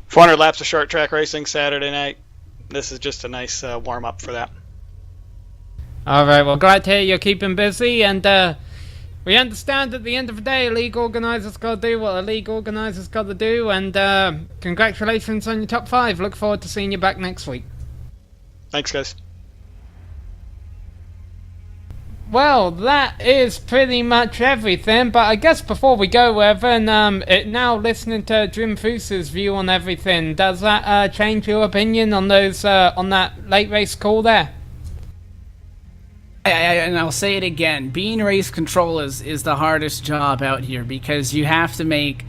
400 laps of short track racing Saturday night. This is just a nice warm-up for that. All right, well, glad to hear you're keeping busy, and we understand at the end of the day, a league organizer's got to do what a league organizer's got to do, and congratulations on your top 5. Look forward to seeing you back next week. Thanks, guys. Well, that is pretty much everything, but I guess before we go, Evan, now listening to Jim Foos's view on everything, does that change your opinion on those on that late race call there? And I'll say it again, being race control is the hardest job out here, because you have to make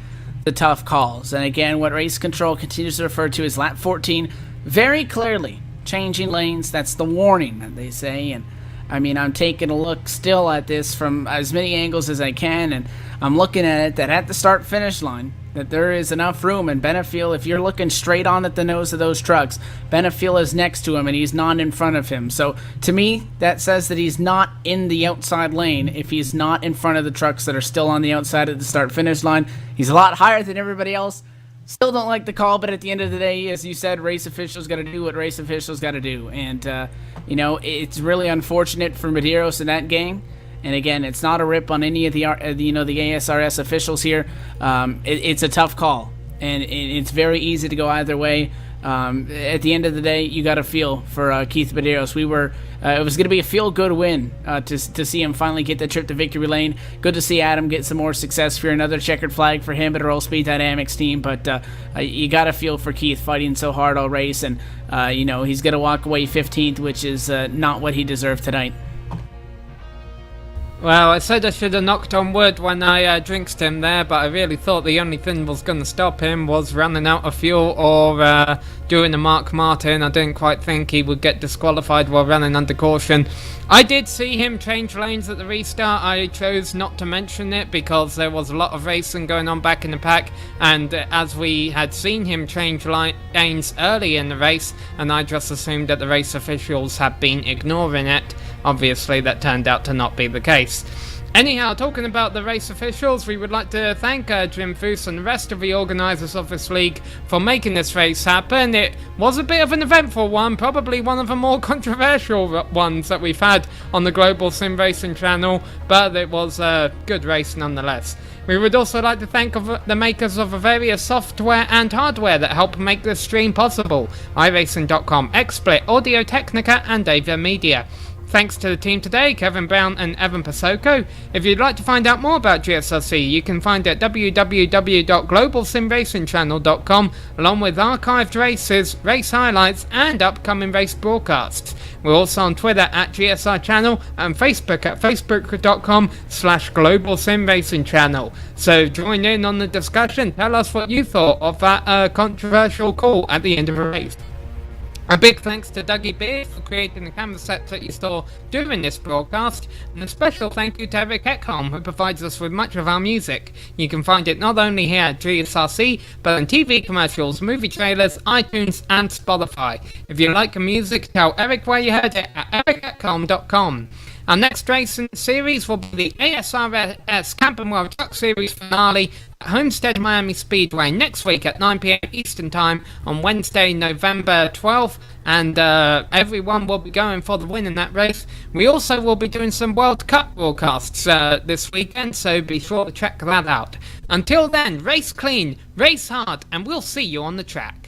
the tough calls. And again, what race control continues to refer to is lap 14, very clearly changing lanes. That's the warning that they say. And I mean, I'm taking a look still at this from as many angles as I can, and I'm looking at it that at the start-finish line, that there is enough room, and Benefiel, if you're looking straight on at the nose of those trucks, Benefiel is next to him and he's not in front of him. So to me, that says that he's not in the outside lane if he's not in front of the trucks that are still on the outside of the start-finish line. He's a lot higher than everybody else. Still don't like the call, but at the end of the day, as you said, race officials got to do what race officials got to do. And, you know, it's really unfortunate for Medeiros in that game. And again, it's not a rip on any of the the ASRS officials here. It's a tough call, and it's very easy to go either way. At the end of the day, you got to feel for Keith Medeiros. It was going to be a feel-good win to see him finally get the trip to victory lane. Good to see Adam get some more success for another checkered flag for him at Roll Speed Dynamics team. But you got to feel for Keith fighting so hard all race, and he's going to walk away 15th, which is not what he deserved tonight. Well, I said I should have knocked on wood when I jinxed him there, but I really thought the only thing was going to stop him was running out of fuel or doing a Mark Martin. I didn't quite think he would get disqualified while running under caution. I did see him change lanes at the restart. I chose not to mention it because there was a lot of racing going on back in the pack, and as we had seen him change lanes early in the race, and I just assumed that the race officials had been ignoring it. Obviously, that turned out to not be the case. Anyhow, talking about the race officials, we would like to thank Jim Foos and the rest of the organisers of this league for making this race happen. It was a bit of an eventful one, probably one of the more controversial ones that we've had on the Global Sim Racing channel, but it was a good race nonetheless. We would also like to thank the makers of the various software and hardware that help make this stream possible: iRacing.com, XSplit, Audio Technica, and Ava Media. Thanks to the team today, Kevin Brown and Evan Pasoko. If you'd like to find out more about GSRC, you can find it at www.globalsimracingchannel.com, along with archived races, race highlights, and upcoming race broadcasts. We're also on Twitter at GSR Channel and Facebook at facebook.com/globalsimracingchannel. So join in on the discussion. Tell us what you thought of that controversial call at the end of the race. A big thanks to Dougie Beard for creating the camera sets that you saw during this broadcast, and a special thank you to Eric Ekholm, who provides us with much of our music. You can find it not only here at GSRC, but on TV commercials, movie trailers, iTunes, and Spotify. If you like the music, tell Eric where you heard it at ericekholm.com. Our next race in the series will be the ASRS Camping World Truck Series finale at Homestead Miami Speedway next week at 9 PM Eastern Time on Wednesday, November 12th, and everyone will be going for the win in that race. We also will be doing some World Cup broadcasts this weekend, so be sure to check that out. Until then, race clean, race hard, and we'll see you on the track.